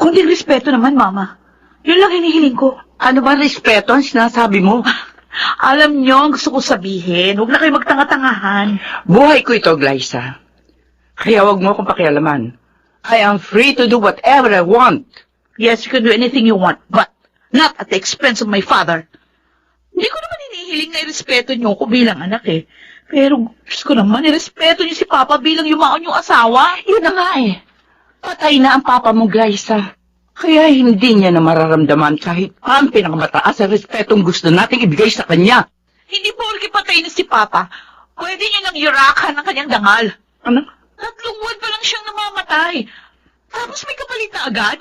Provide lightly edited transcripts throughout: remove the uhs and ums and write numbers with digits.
Konting respeto naman, Mama. Yun lang hinihiling ko. Ano ba respeto ang sinasabi mo? Alam niyo ang gusto ko sabihin. Huwag na kayo magtanga-tangahan. Buhay ko ito, Glyza. Kaya wag mo akong pakialaman. I am free to do whatever I want. Yes, you can do anything you want, but not at the expense of my father. Hindi ko naman hinihiling na irespeto niyo ko bilang anak eh. Pero Diyos ko naman, irespeto niyo si Papa bilang yumaon yung asawa. Yun na nga eh. Patay na ang papa mo, Glyza. Kaya hindi niya na mararamdaman kahit ang pinakamataas sa respetong gusto nating ibigay sa kanya. Hindi porke patay na si Papa, pwede niyo nang yurakan ang kanyang dangal. Ano? 3 buwan pa lang siyang namamatay. Tapos may kapalit na agad.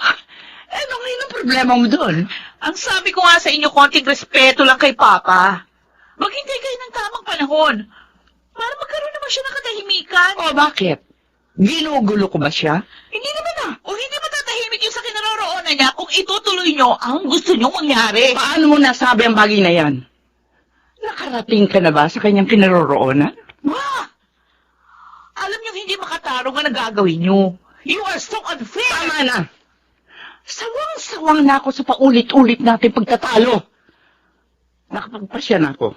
Ano ngayon ang problema mo doon? Ang sabi ko nga sa inyo, konting respeto lang kay Papa. Maghintay kayo ng tamang panahon. Para magkaroon naman siya ng katahimikan. O bakit? Ginugulo ko ba siya? Hindi naman na. O hindi ba tatahimik yung sa kinaroroonan niya kung itutuloy niyo ang gusto niyong mangyari? Paano mo nasabi ang bagay na yan? Nakarating ka na ba sa kanyang kinaroroonan? Ma! Alam niyo hindi makatarong ang nagagawin niyo. You are so unfair! Tama na! Sawang-sawang na ako sa paulit-ulit natin pagtatalo. Nakapagpasya na ako.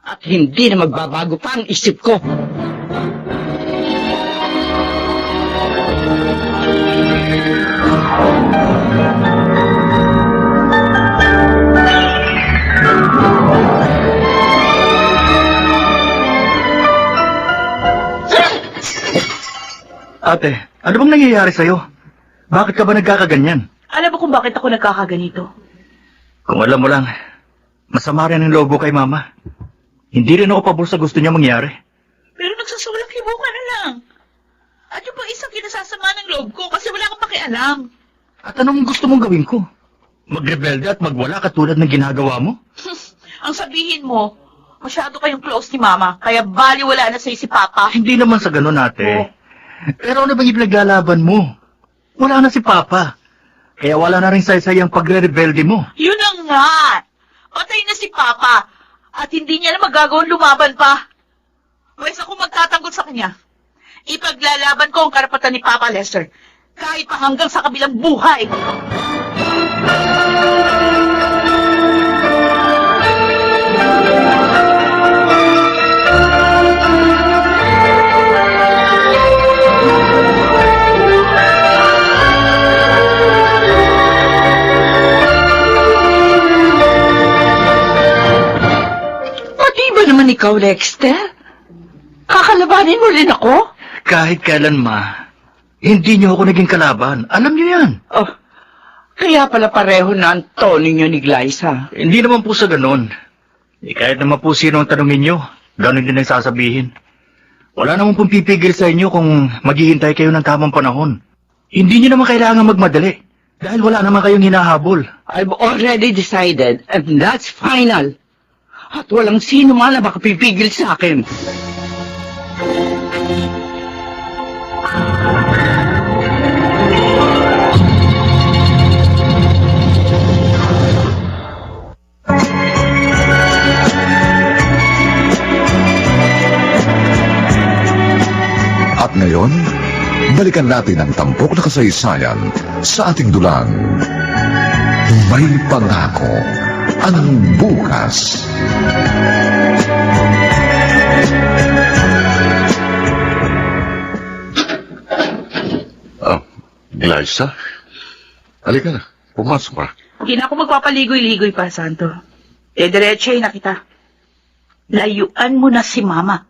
At hindi na magbabago pa ang isip ko. Ate, ano bang nangyayari sa'yo? Bakit ka ba nagkakaganyan? Alam mo kung bakit ako nagkakaganito? Kung alam mo lang, masama rin ang loob mo kay Mama. Hindi rin ako pabor sa gusto niya mangyari. Pero nagsasulak hibo ka na lang. At yung pang isang kinasasama ng loob ko kasi wala kang pakialam. At anong gusto mong gawin ko? Magrebelde at magwala katulad ng ginagawa mo? Ang sabihin mo, masyado kayong close ni Mama, kaya baliwala na sa'yo si Papa. Hindi naman sa ganun, ate. Oh. Pero ano bang ipinaglalaban mo? Wala na si Papa. Kaya wala na rin saysay ang pagre-rebelde mo. Yun na nga! Patay na si Papa at hindi niya na magagawang lumaban pa. Pwes ako magtatanggol sa kanya. Ipaglalaban ko ang karapatan ni Papa Lester kahit pa hanggang sa kabilang buhay. Pati ba naman ikaw, Dexter? Kakalabanin mo rin ako? Kahit kailan, Ma, hindi niyo ako naging kalaban. Alam niyo yan. Oh, kaya pala pareho na ang tono niyo ni Glyza. Hindi naman po sa ganun. Kahit naman po sino ang tanongin niyo, ganun din ang sasabihin. Wala naman pong pipigil sa inyo kung maghihintay kayo ng tamang panahon. Hindi niyo naman kailangan magmadali. Dahil wala naman kayong hinahabol. I've already decided, and that's final. At walang sino man na makapipigil sa akin. At ngayon, balikan natin ang tampok na kasaysayan sa ating dulang. May pangako ang bukas. Glyza? Halika na. Pumasok ka. Hindi na ako magpapaligoy-ligoy pa, Santo. Diretsahin na kita. Layuan mo na si Mama.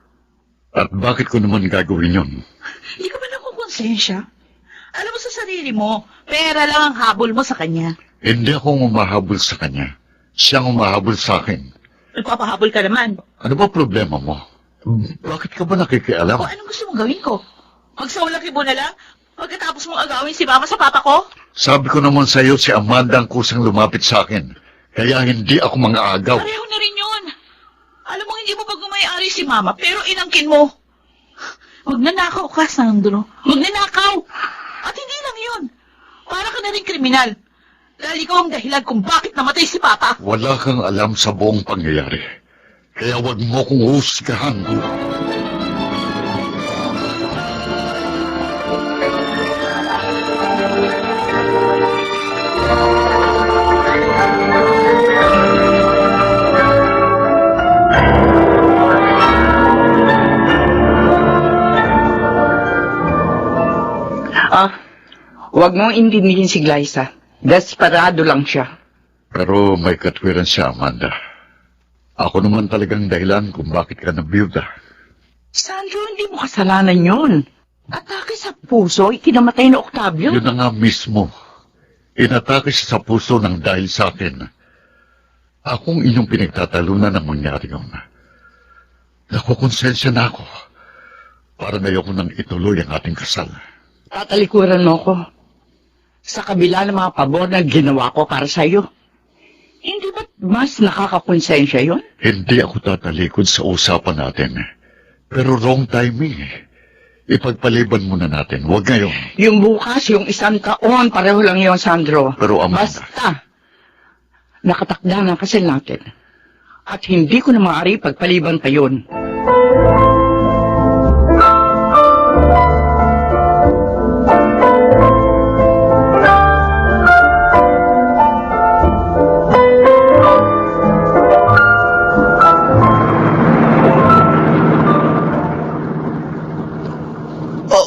At bakit ko naman gagawin yun? Hindi ka ba nakukonsensya? Alam mo sa sarili mo, pera lang ang habol mo sa kanya. Hindi ako umahabol sa kanya. Siyang umahabol sa akin. Nagpapahabol ka naman. Ano ba problema mo? Bakit ka ba nakikialam? O anong gusto mong gawin ko? Magsawalakibo na lang? Pagkatapos mong agawin si Mama sa Papa ko? Sabi ko naman sa iyo si Amanda ang kusang lumapit sa akin. Kaya hindi ako mang-aagaw. Pareho na rin yun. Alam mo, hindi mo pag-umayari si Mama, pero inangkin mo. Magnanakaw ka, Sandro. Magnanakaw. At hindi lang yun. Para ka na rin kriminal. Dahil ikaw ang dahilan kung bakit namatay si Papa. Wala kang alam sa buong pangyayari. Kaya wag mo kong husgahan. Huwag mong intindihin si Glyza. Desperado lang siya. Pero may katwiran siya, Amanda. Ako naman talagang dahilan kung bakit ka nabiyuda. Sandro, hindi mo kasalanan yun. Atake sa puso, ikinamatay na Octavio. Yun na nga mismo. Inatake siya sa puso ng dahil sa akin. Akong inyong pinagtatalunan ang mangyari yun. Nakukonsensya na ako. Para ngayoko nang ituloy ang ating kasal. Tatalikuran mo ko. Sa kabila ng mga pabor na ginawa ko para sa'yo. Hindi ba't mas nakakakonsensya yun? Hindi ako tatalikod sa usapan natin. Pero wrong timing. Ipagpaliban muna natin. Huwag ngayon. Yung bukas, yung 1 taon, pareho lang yun, Sandro. Pero, Amanda. Basta, nakatakda na kasal natin. At hindi ko na maaari pagpaliban pa yun.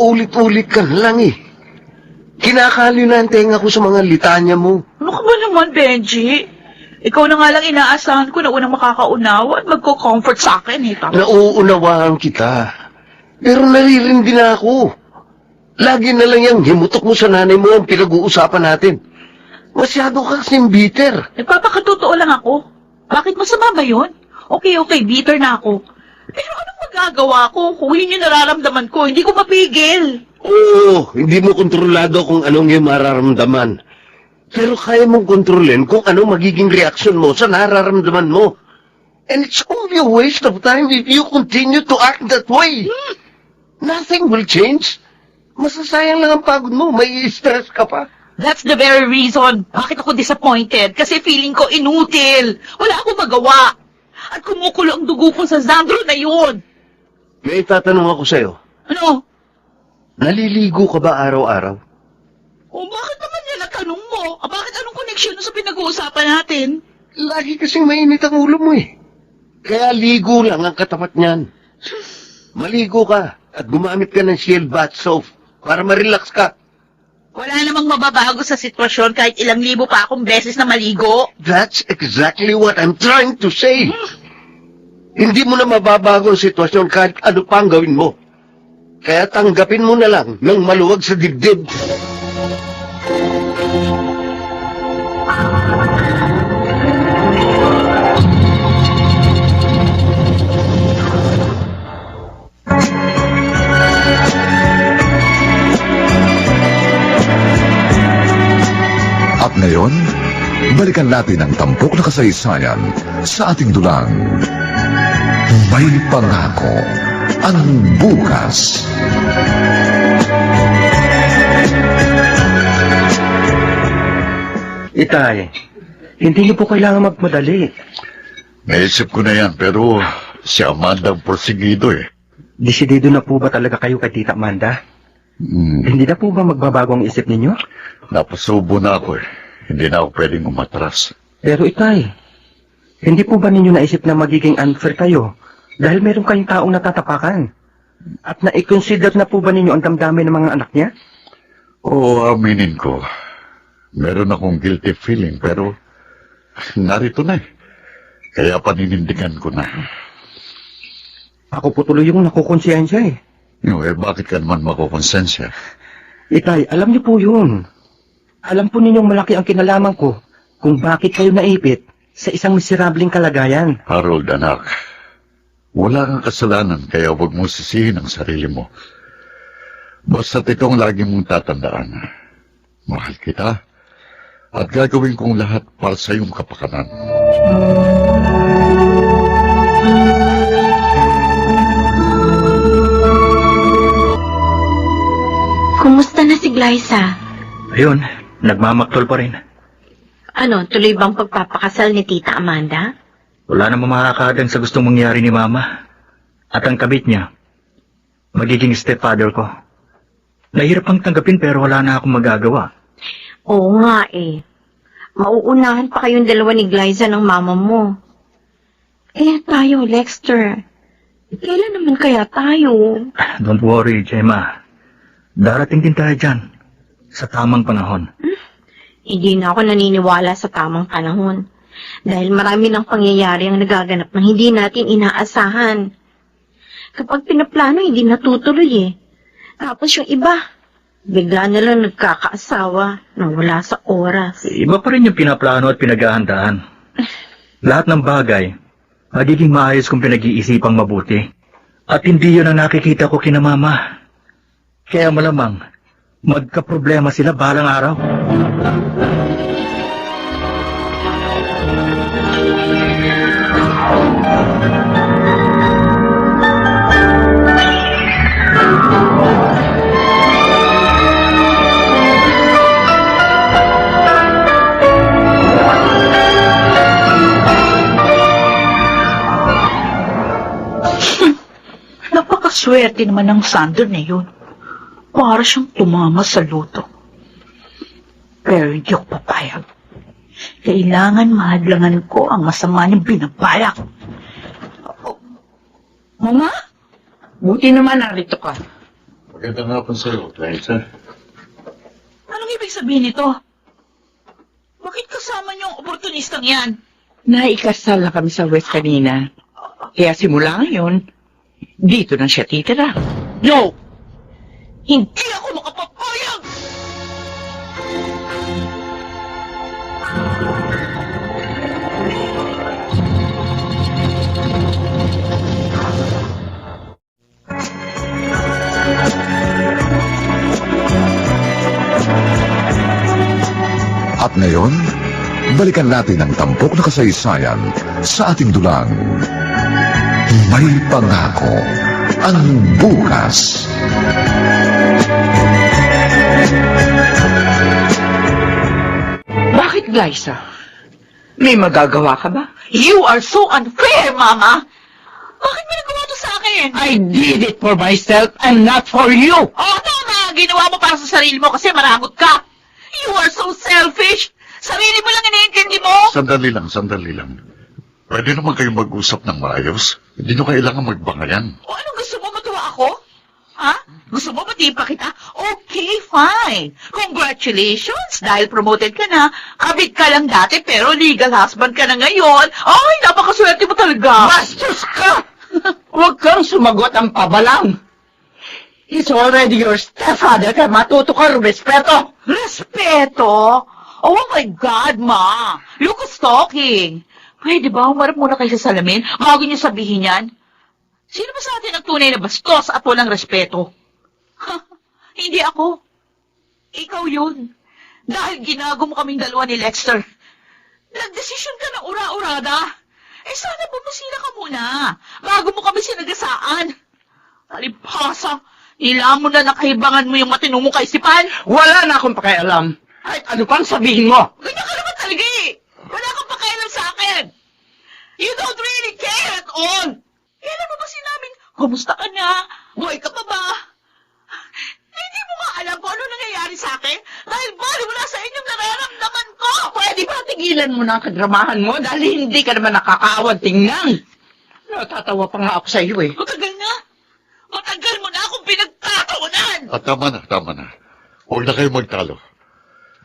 Paulit-ulit ka na lang eh. Kinakaliw na ang tenga ko sa mga litanya mo. Ano ka ba naman, Benji? Ikaw na nga lang inaasahan ko na unang makakaunawa at magko-comfort sa akin eh. Tapos, Nauunawaan kita. Pero naririndi na ako. Lagi na lang yung himutok mo sa nanay mo ang pinag-uusapan natin. Masyado ka kasing bitter. nagpapakatotoo lang ako. Bakit masama ba yun? Okay, bitter na ako. Pero anong magagawa ko kung yun yung nararamdaman ko? Hindi ko mapigil. Oo, hindi mo kontrolado kung anong yung mararamdaman. Pero kaya mong kontrolin kung anong magiging reaksyon mo sa nararamdaman mo. And it's only a waste of time if you continue to act that way. Nothing will change. Masasayang lang ang pagod mo. May stress ka pa. That's the very reason bakit ako disappointed. Kasi feeling ko inutil. Wala akong magawa. At kumukulo ang dugo ko sa Sandro na yun. May tatanong ako sa'yo. Ano? Naliligo ka ba araw-araw? O bakit naman yan ang tanong mo? Bakit anong connection sa pinag-uusapan natin? Lagi kasing mainit ang ulo mo eh. Kaya ligo lang ang katapat niyan. Maligo ka at gumamit ka ng shield bath soap para ma-relax ka. Wala namang mababago sa sitwasyon kahit ilang libo pa akong beses na maligo. That's exactly what I'm trying to say. Hindi mo na mababago ang sitwasyon kahit ano pa ang gawin mo. Kaya tanggapin mo na lang ng maluwag sa dibdib. At ngayon, balikan natin ang tampok na kasaysayan sa ating dulang. May pangako ang bukas. Itay, hindi niyo po kailangan magmadali. Naisip ko na yan, pero si Amanda ang porsigido eh. Desidido na po ba talaga kayo kay Tita Amanda? Hindi na po ba magbabago ang isip ninyo? Napasubo na ako eh. Hindi na ako pwedeng umatras. Pero Itay, hindi po ba ninyo naisip na magiging unfair kayo dahil meron kayong taong natatapakan? At na-consider na po ba ninyo ang damdamin ng mga anak niya? Oo, aminin ko. Meron akong guilty feeling, pero narito na eh. Kaya paninindigan ko na. Ako po tuloy yung nakukonsensya eh. Bakit ka naman makukonsensya? Itay, alam niyo po yun. Alam po ninyong malaki ang kinalaman ko kung bakit kayo naipit sa isang miserabling kalagayan. Harold, anak. Wala kang kasalanan, kaya huwag mo sisihin ang sarili mo. Basta't itong lagi mong tatandaan. Mahal kita, at gagawin kong lahat para sa iyong kapakanan. Kumusta na si Glyza? Ayun, nagmamaktol pa rin. Ano, tuloy bang pagpapakasal ni Tita Amanda? Wala namang makakadang sa gustong mangyari ni Mama. At ang kabit niya, magiging stepfather ko. Nahirap ang tanggapin pero wala na akong magagawa. Oo nga eh. Mauunahan pa kayong dalawa ni Glyza ng mama mo. Eh tayo, Lexter. Kailan naman kaya tayo? Don't worry, Gemma. Darating din tayo dyan. sa tamang panahon. Hindi na ako naniniwala sa tamang panahon. Dahil marami ng pangyayari ang nagaganap na hindi natin inaasahan. Kapag pinaplano, hindi natutuloy eh. Tapos yung iba, bigla na lang nagkakaasawa nang wala sa oras. Iba pa rin yung pinaplano at pinaghahandaan. Lahat ng bagay, magiging maayos kung pinag-iisipang mabuti. At hindi yun ang nakikita ko kina Mama. Kaya malamang, magka-problema sila balang araw. Napakaswerte naman ng Sander na yun. Para siyang tumama sa luto. Pero hindi ako papayag. Kailangan mahadlangan ko ang masama niyang binabalak. Mama? Buti naman narito ka. Magandang hapon sa'yo, Liza. Anong ibig sabihin nito? Bakit kasama niyo ang oportunistang yan? Naikasal na kami sa West kanina. Kaya simula ngayon, dito na siya titira. No! Hindi ako makapapayag! At ngayon, balikan natin ang tampok na kasaysayan sa ating dulang. May pangako ang bukas. Bakit, Glyza? May magagawa ka ba? You are so unfair, Mama! Bakit mo nagawa to sa akin? I did it for myself and not for you! Oo, tama! Ginawa mo para sa sarili mo kasi maragot ka! You are so selfish! Sarili mo lang iniintindi mo! Sandali lang. Pwede naman kayong mag-usap ng maayos. Hindi nyo kailangan magbangayan. O anong gusto mo? Matuwa ako? Ha? Gusto mo matipa kita? Okay, fine. Congratulations! Dahil promoted ka na, kabit ka lang dati pero legal husband ka na ngayon. Ay, napakaswerte mo talaga! Bastos ka! Huwag kang sumagot ang pabalang. He's already your stepfather kaya matuto ka rumespeto. Respeto? Oh my God, Ma! Look who's talking! Pwede ba humarap muna kayo sa salamin bago niyo sabihin yan? Sino ba sa atin ang tunay na bastos at walang respeto? Hindi ako. Ikaw yun. Dahil ginago mo kaming dalawa ni Lexter. Nagdesisyon ka ng ura-urada. Eh sana bumisila ka muna bago mo kami sinagasaan. Alipasa, nilamon na nakahibangan mo yung matinong mong kaisipan. Wala na akong pakialam. Kahit ano pang sabihin mo. Ganyan ka naman talaga eh. Wala kang pakialam sa akin. You don't really care at all. Kailan mo ba sinabing, kumusta ka na? Buhay ka pa ba? Hindi mo nga alam kung ano nangyayari sa akin dahil bali wala sa inyong nararamdaman ko. Pwede ba tigilan mo na ang kadramahan mo dahil hindi ka naman nakakaawad tingnan? Natatawa pa nga ako sa iyo eh. Matagal na. Matagal mo na akong pinagtatawanan. At tama na. Huwag na kayo magtalo.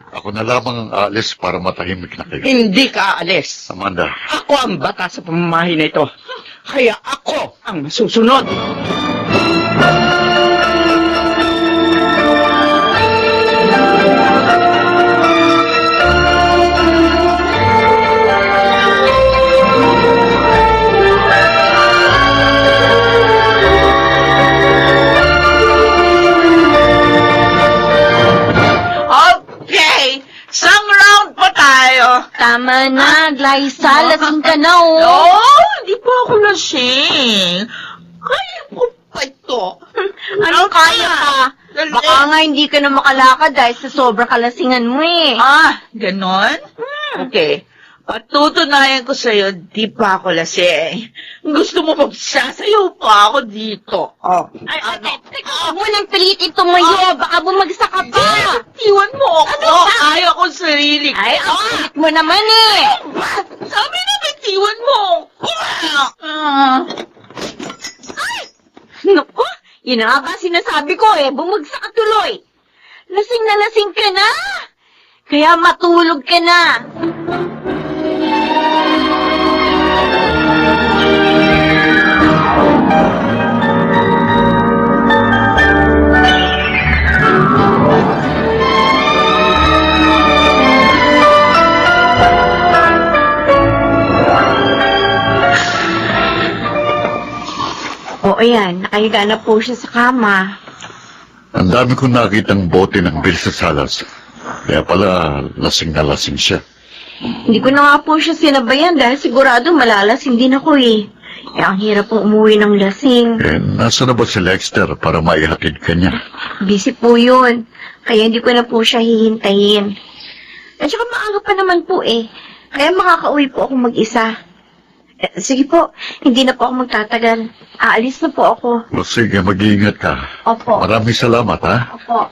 Ako na lamang ang aalis para matahimik na kayo. Hindi ka aalis. Amanda, Ako ang bata sa pamamahay na ito. Kaya ako ang masusunod. Okay, isang round pa tayo. Tama na, Glyza. Lasing ka na, oh. No, hindi pa ako lasing. Kaya ko pa ito. Anong kaya ka? Dali. Baka nga hindi ka na makalakad dahil sa sobra kalasingan mo eh. Ah, ganon? Okay. Patutunayan ko sa'yo, di pa ako lasing. Gusto mo magsasayaw pa ako dito. Oh. Ay, teka, huwag mo nang pilitin tumayo. Baka bumagsak ka pa. Iwan mo ako. Ano ba? Ayaw ko sarili ko. Ay, ang kulit mo naman eh. Sabi na, bitiwan mo. Naku, yun na nga ba sinasabi ko eh. Bumagsak ka tuloy. Lasing na lasing ka na! Kaya matulog ka na! O ayan, nakahiga na po siya sa kama. Ang dami kong nakitang bote ng Bill sa salas. Kaya pala, lasing na lasing siya. Hindi ko na nga po siya sinabayan dahil sigurado malalasing din ako eh. Eh, ang hirap pong umuwi ng lasing. Eh, nasa na ba si Lexter para maihatid ka niya? Busy po yun. Kaya hindi ko na po siya hihintayin. At saka maaga pa naman po eh. Kaya makakauwi po ako mag-isa. Sige po, hindi na po ako magtatagal. Aalis na po ako. O sige, mag-iingat ka. Opo. Maraming salamat, ha? Opo.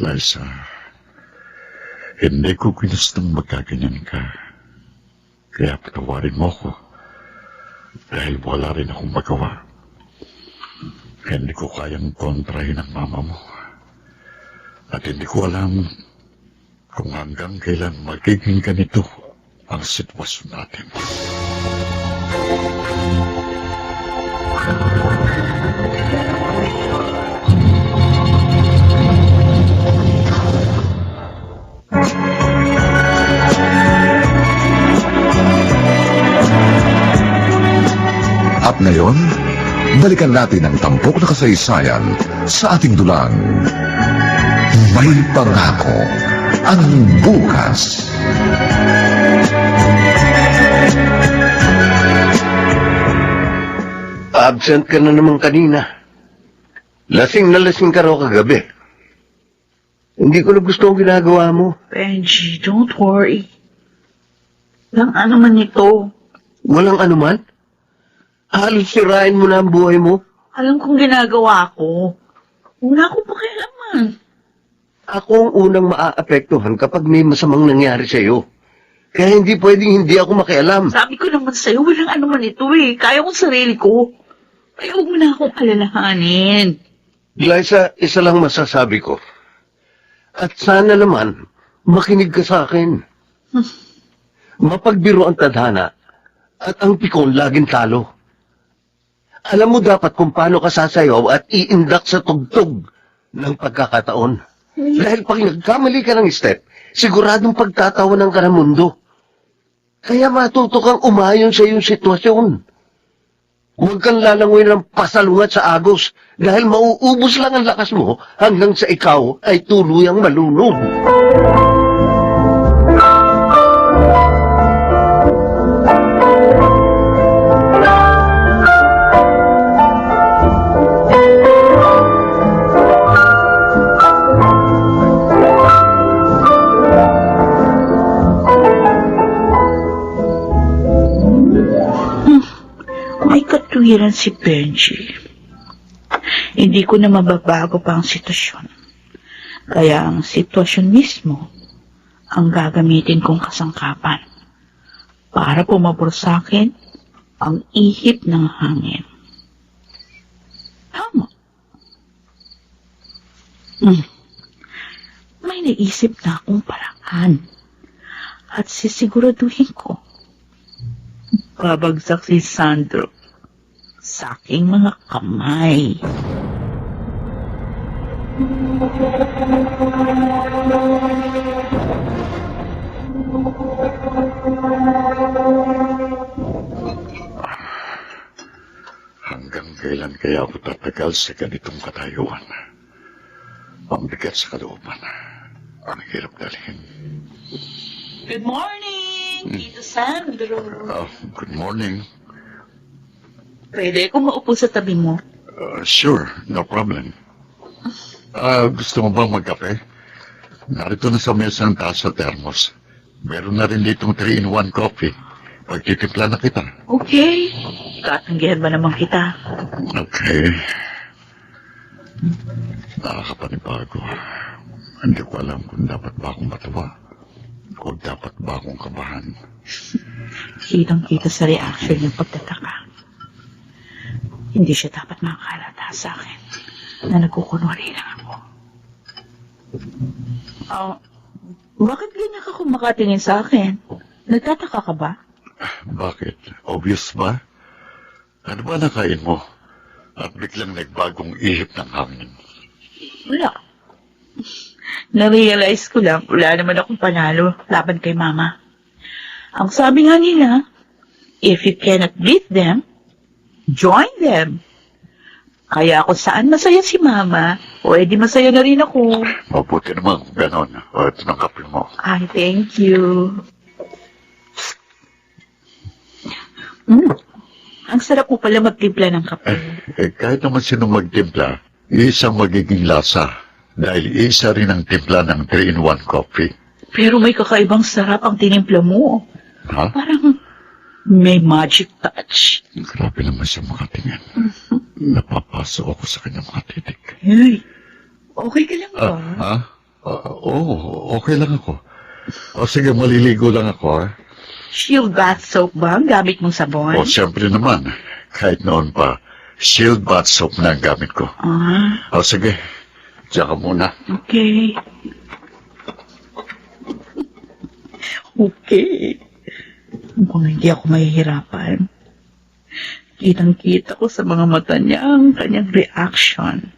Liza, hindi ko ginustong magkaganyan ka. Kaya patawarin mo ko. Dahil wala rin akong magawa. Hindi ko kayang kontrahin ang mama mo. At hindi ko alam kung hanggang kailan magiging ganito ang sitwasyon natin. At ngayon, balikan natin ang tampok na kasaysayan sa ating dulang. May pangako ang bukas. Absent ka na naman kanina. Lasing na lasing ka raw kagabi. Hindi ko na gusto ang ginagawa mo. Benji, don't worry. Lang ano man ito. Walang anuman. Halos sirain mo na ang buhay mo. Alam kong ginagawa ko. Wala akong pakialaman. Ako ang unang maaapektuhan kapag may masamang nangyari sa'yo. Kaya hindi pwedeng hindi ako makialam. Sabi ko naman sa'yo, walang ano man ito eh. Kaya kong sarili ko. Kaya huwag mo na akong alalahanin. Liza, isa lang masasabi ko. At sana naman, makinig ka sa akin. Mapagbiro ang tadhana at ang pikon laging talo. Alam mo dapat kung paano ka sasayaw at iindak sa tugtog ng pagkakataon. Dahil pag nagkamali ka ng step, siguradong pagtatawanan ka ng mundo. Kaya matuto kang umayon sa iyong sitwasyon. Huwag kang lalangoy ng pasalungat sa agos dahil mauubos lang ang lakas mo hanggang sa ikaw ay tuluyang malunod. May katuwiran si Benji. Hindi ko na mababago pa ang sitwasyon. Kaya ang sitwasyon mismo ang gagamitin kong kasangkapan para pumabor sa akin ang ihip ng hangin. Tama. May naisip na akong paraan at sisiguraduhin ko babagsak si Sandro sa aking mga kamay. Hanggang kailan kaya ako tatagal sa ganitong katayuan? Ang bigat sa kalooban. Ang hirap dalhin. Good morning, Tito Sandro. Good morning. Pwede ko maupo sa tabi mo? Sure, no problem. Gusto mo bang magkape? Narito na sa mesa ang taas sa thermos. Meron na rin ditong 3-in-1 coffee. Pagtitimpla na kita. Okay. Katanggihan ba naman kita? Okay. Nakakapanibago. Hindi ko alam kung dapat ba akong matawa o dapat ba akong kabahan. Kitang-kita sa reaction yung pagtataka. Hindi siya dapat makakalata sa akin. na nagkukunwari lang ako. Bakit ganyan ka kumakatingin sa akin? Nagtataka ka ba? Bakit? Obvious ba? Ano ba nakain mo? At biglang nagbagong ihip ng hangin. Wala. Na-realize ko lang, wala naman akong panalo laban kay Mama. Ang sabi nga nila, if you cannot beat them, join them. Kaya kung saan masaya si Mama, o edi masaya na rin ako. Mabuti naman kung ganon. O, ito ng kape mo. Ay, thank you. Ang sarap mo pala magtimpla ng kape. Kahit naman sino magtimpla, isang magiging lasa. Dahil isa rin ang timpla ng 3-in-1 coffee. Pero may kakaibang sarap ang tinimpla mo. Ha? Parang may magic touch. Grabe naman siya makatingin. Napapaso ako sa kanyang mga titik. Hey, okay ka lang ba? Ha? Oo, okay lang ako. O sige, maliligo lang ako. Shield bath soap ba ang gamit mong sabon? O siyempre naman, kahit noon pa, Shield bath soap na ang gamit ko. O sige, diyan ka muna. Okay. Okay. Mukhang hindi ako mahihirapan. Kitang-kita ko sa mga mata niya ang kanyang reaction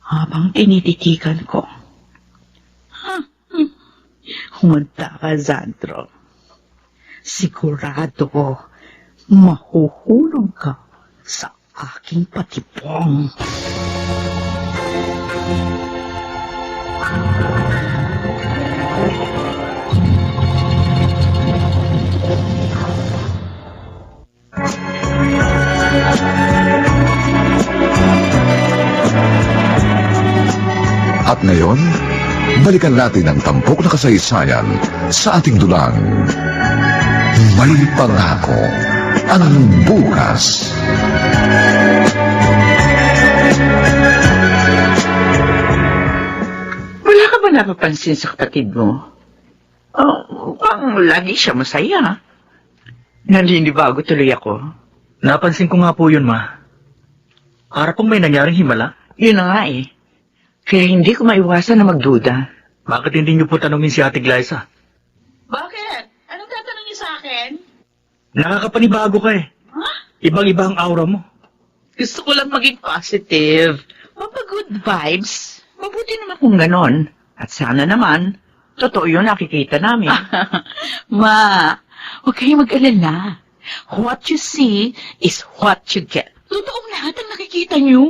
habang tinititikan ko. Humanda ka, Zandro. Sigurado ko, mahuhulog ka sa aking patibong. At ngayon, balikan natin ang tampok na kasaysayan sa ating dulang. May pangako ang bukas. Wala ka ba napapansin sa kapatid mo? Ang lagi siya masaya. Naninibago tuloy ako. Napansin ko nga po yun, Ma. Para pong may nangyaring himala. Yun na nga eh. Kaya hindi ko maiwasan na magduda. Bakit hindi niyo po tanungin si Ate Glyza? Bakit? Anong tatanong niyo sa akin? Nakakapanibago ka eh. Ibang-iba ang aura mo. Gusto ko lang maging positive. Good vibes. Mabuti naman kung ganon. At sana naman, totoo yun nakikita namin. Ma, huwag kayong mag-alala. What you see is what you get. Totoong lahat ang nakikita niyo.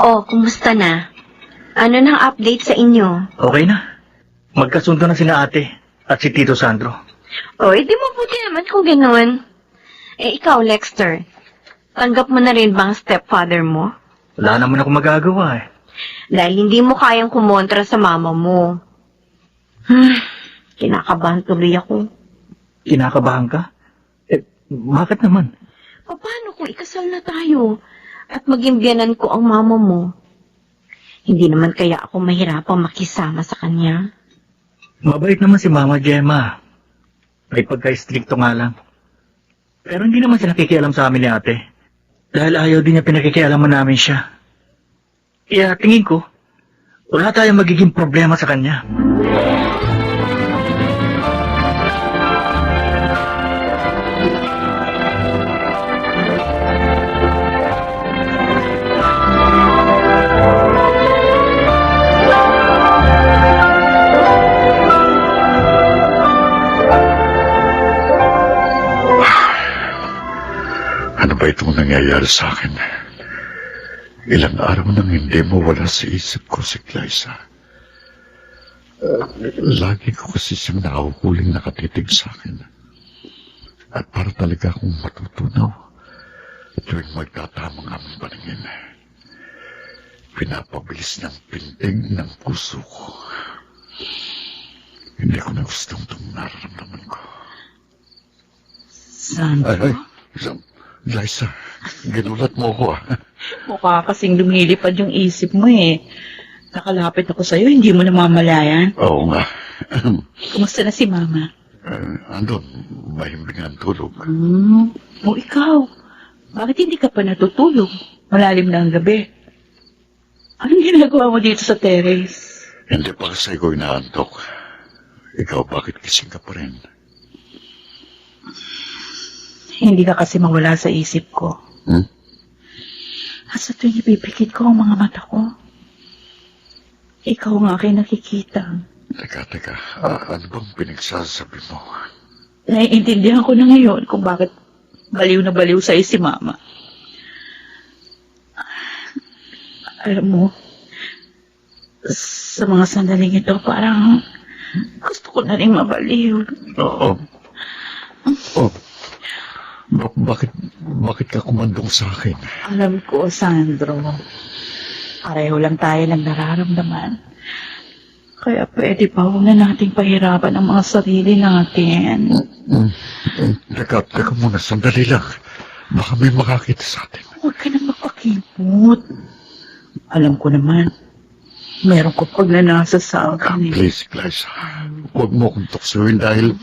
Oh, kumusta na? Ano nang update sa inyo? Okay na. Magkasundo na sina ate at si Tito Sandro. Oh, di mabuti naman kung gano'n. Ikaw, Lexter, tanggap mo na rin ba ang stepfather mo? Wala naman ako magagawa eh. Dahil hindi mo kayang kumontra sa mama mo. Kinakabahan tuloy ako. Kinakabahan ka? Bakit naman? Paano kung ikasal na tayo at maging biyanan ko ang mama mo? Hindi naman kaya ako mahirapang makisama sa kanya. Mabait naman si Mama Gemma. May pagka-stricto nga lang. Pero hindi naman siya nakikialam sa amin ni ate. Dahil ayaw din niya pinakikialaman namin siya. Kaya tingin ko, wala tayong magiging problema sa kanya. Ano ba itong nangyayari sa akin? Ilang araw nang hindi mawala sa isip ko si Glyza. Lagi ko kasi siyang nahuhuling nakatitig sa akin. At para talaga akong matutunaw tuwing magtatamang aming paningin. Pinapabilis ng pinting ng puso ko. Hindi ko na gustong itong nararamdaman ko. Sandro? Ay, Liza, ginulat mo ko ah. Mukha kasing lumilipad yung isip mo eh. Nakalapit ako sa'yo, hindi mo namamalayan. Oo nga. Kumusta na si Mama? Andun, mahimbing ang tulog. O ikaw, bakit hindi ka pa natutulog? Malalim na ang gabi. Anong ginagawa mo dito sa terrace? Hindi pa kasi ko inaantok. Ikaw, bakit gising ka pa rin? Hindi ka kasi mawala sa isip ko. At sa tuwing ipipikit ko ang mga mata ko, ikaw ang aking nakikita. Teka. Ano bang pinagsasabi mo? Naiintindihan ko na ngayon kung bakit baliw na baliw sa'yo si Mama. Alam mo, sa mga sandaling ito, parang gusto ko na rin mabaliw. Oo. Bakit ka kumandong sa akin? Alam ko, Sandro, pareho lang tayo ng nararamdaman. Kaya pwede pa huwag na nating pahirapan ang mga sarili natin. Teka muna, sandali lang. Baka may makakita sa atin. Huwag ka na magpakimot. Alam ko naman, meron ko pagnanasa sa akin eh. Please, Liza. Huwag mo kong tuksuin dahil...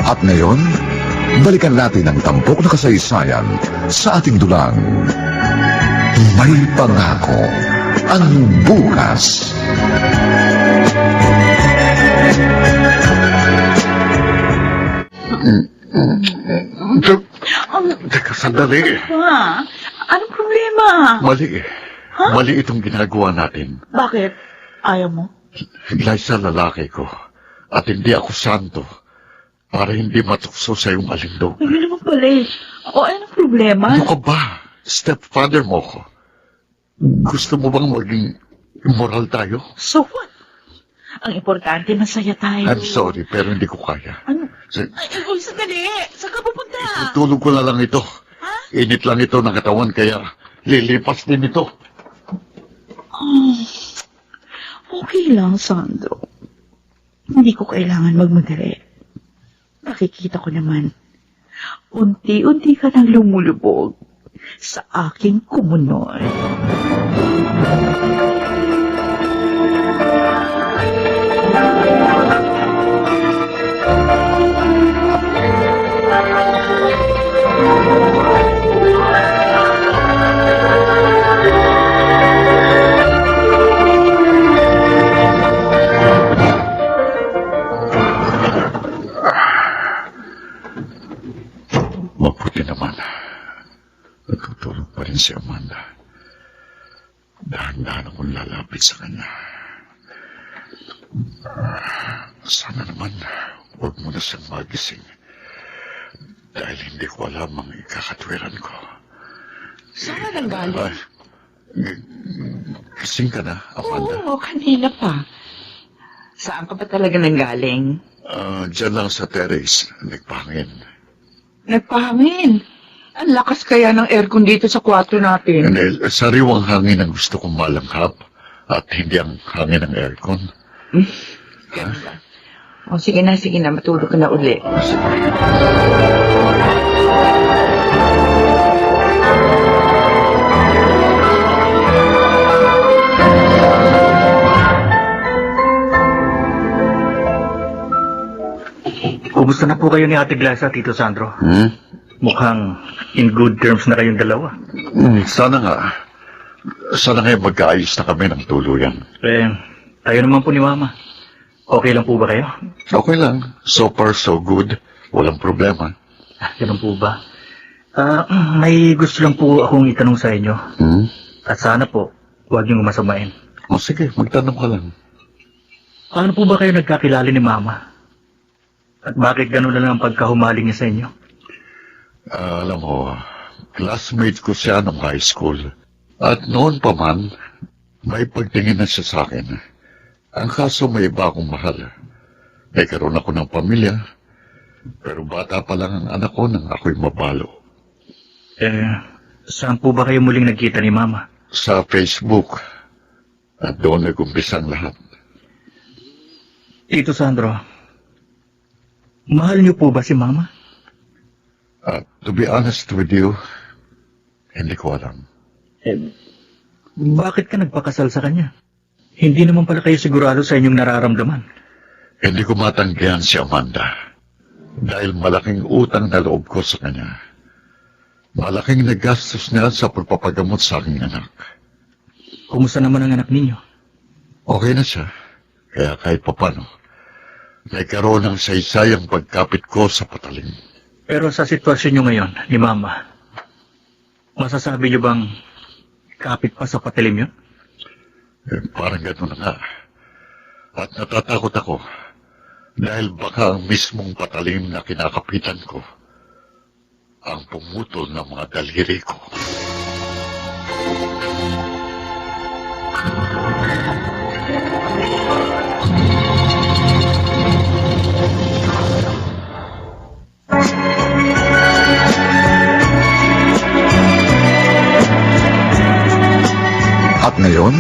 At ngayon, balikan natin ang tampok na kasaysayan sa ating dulang. May pangako ang bukas. Teka, sandali. Ha? Anong problema? Mali itong ginagawa natin. Bakit? Ayaw mo? Liza, lalaki ko. At hindi ako santo. Para hindi matukso sa iyong alindog. Ay, naman pala eh. O, anong problema? Ano ka ba? Stepfather mo ko. Gusto mo bang maging immoral tayo? So what? Ang importante, masaya tayo. I'm sorry, pero hindi ko kaya. Ano? Sa- Ay, sandali. Saan ka pupunta? Tulog ko na lang ito. Ha? Init lang ito ng katawan, kaya lilipas din ito. Oh, okay lang, Sandro. Hindi ko kailangan magmadali. Nakikita ko naman, unti-unti ka nang lumulubog sa aking kumunol. Mabuti naman. Natutulog pa rin si Amanda. Dahan-dahan akong lalapit sa kanya. Sana naman, huwag mo na siyang magising. Dahil hindi ko alam ang ikakatwiran ko. Saan nang galing? Gising ka na, Amanda? Oo, kanina pa. Saan ka ba talaga nanggaling? Diyan lang sa terrace, nagpangin. Nagpahangin. Ang lakas kaya ng aircon dito sa kwarto natin. Hindi, sariwang hangin ang gusto kong malanghap at hindi ang hangin ng aircon. Ganda. O sige na, matulog ka na uli. Kumusta na po kayo ni Ate Glaza, Tito Sandro? Mukhang in good terms na kayong dalawa. Sana nga magkaayos na kami ng tuluyan. Tayo naman po ni Mama. Okay lang po ba kayo? Okay lang. So far, so good. Walang problema. Ganun po ba? May gusto lang po akong itanong sa inyo. At sana po, huwag niyong masamain. O sige, magtanong ka lang. Paano po ba kayo nagkakilala ni Mama? At bakit gano'n na lang ang pagkahumaling niya sa inyo? Alam mo, classmate ko siya nung high school. At noon pa man, may pagtingin na siya sa akin. Ang kaso may iba akong mahal. Nagkaroon ako ng pamilya, pero bata pa lang ang anak ko nang ako'y mabalo. Saan po ba kayo muling nagkita ni Mama? Sa Facebook, at doon nag-umpisa ang lahat. Tito Sandro, mahal niyo po ba si Mama? To be honest with you, hindi ko alam. Bakit ka nagpakasal sa kanya? Hindi naman pala kayo sigurado sa inyong nararamdaman. Hindi ko matanggihan si Amanda dahil malaking utang na loob ko sa kanya. Malaking nagastos niya sa pagpapagamot sa aking anak. Kumusta naman ang anak ninyo? Okay na siya, kaya kahit papano, nagkaroon ng saysayang pagkapit ko sa patalim. Pero sa sitwasyon nyo ngayon, ni Mama, masasabi nyo bang kapit pa sa patalim yun? Parang gano'n na nga. At natatakot ako dahil baka ang mismong patalim na kinakapitan ko ang pumutol ng mga daliri ko. At ngayon,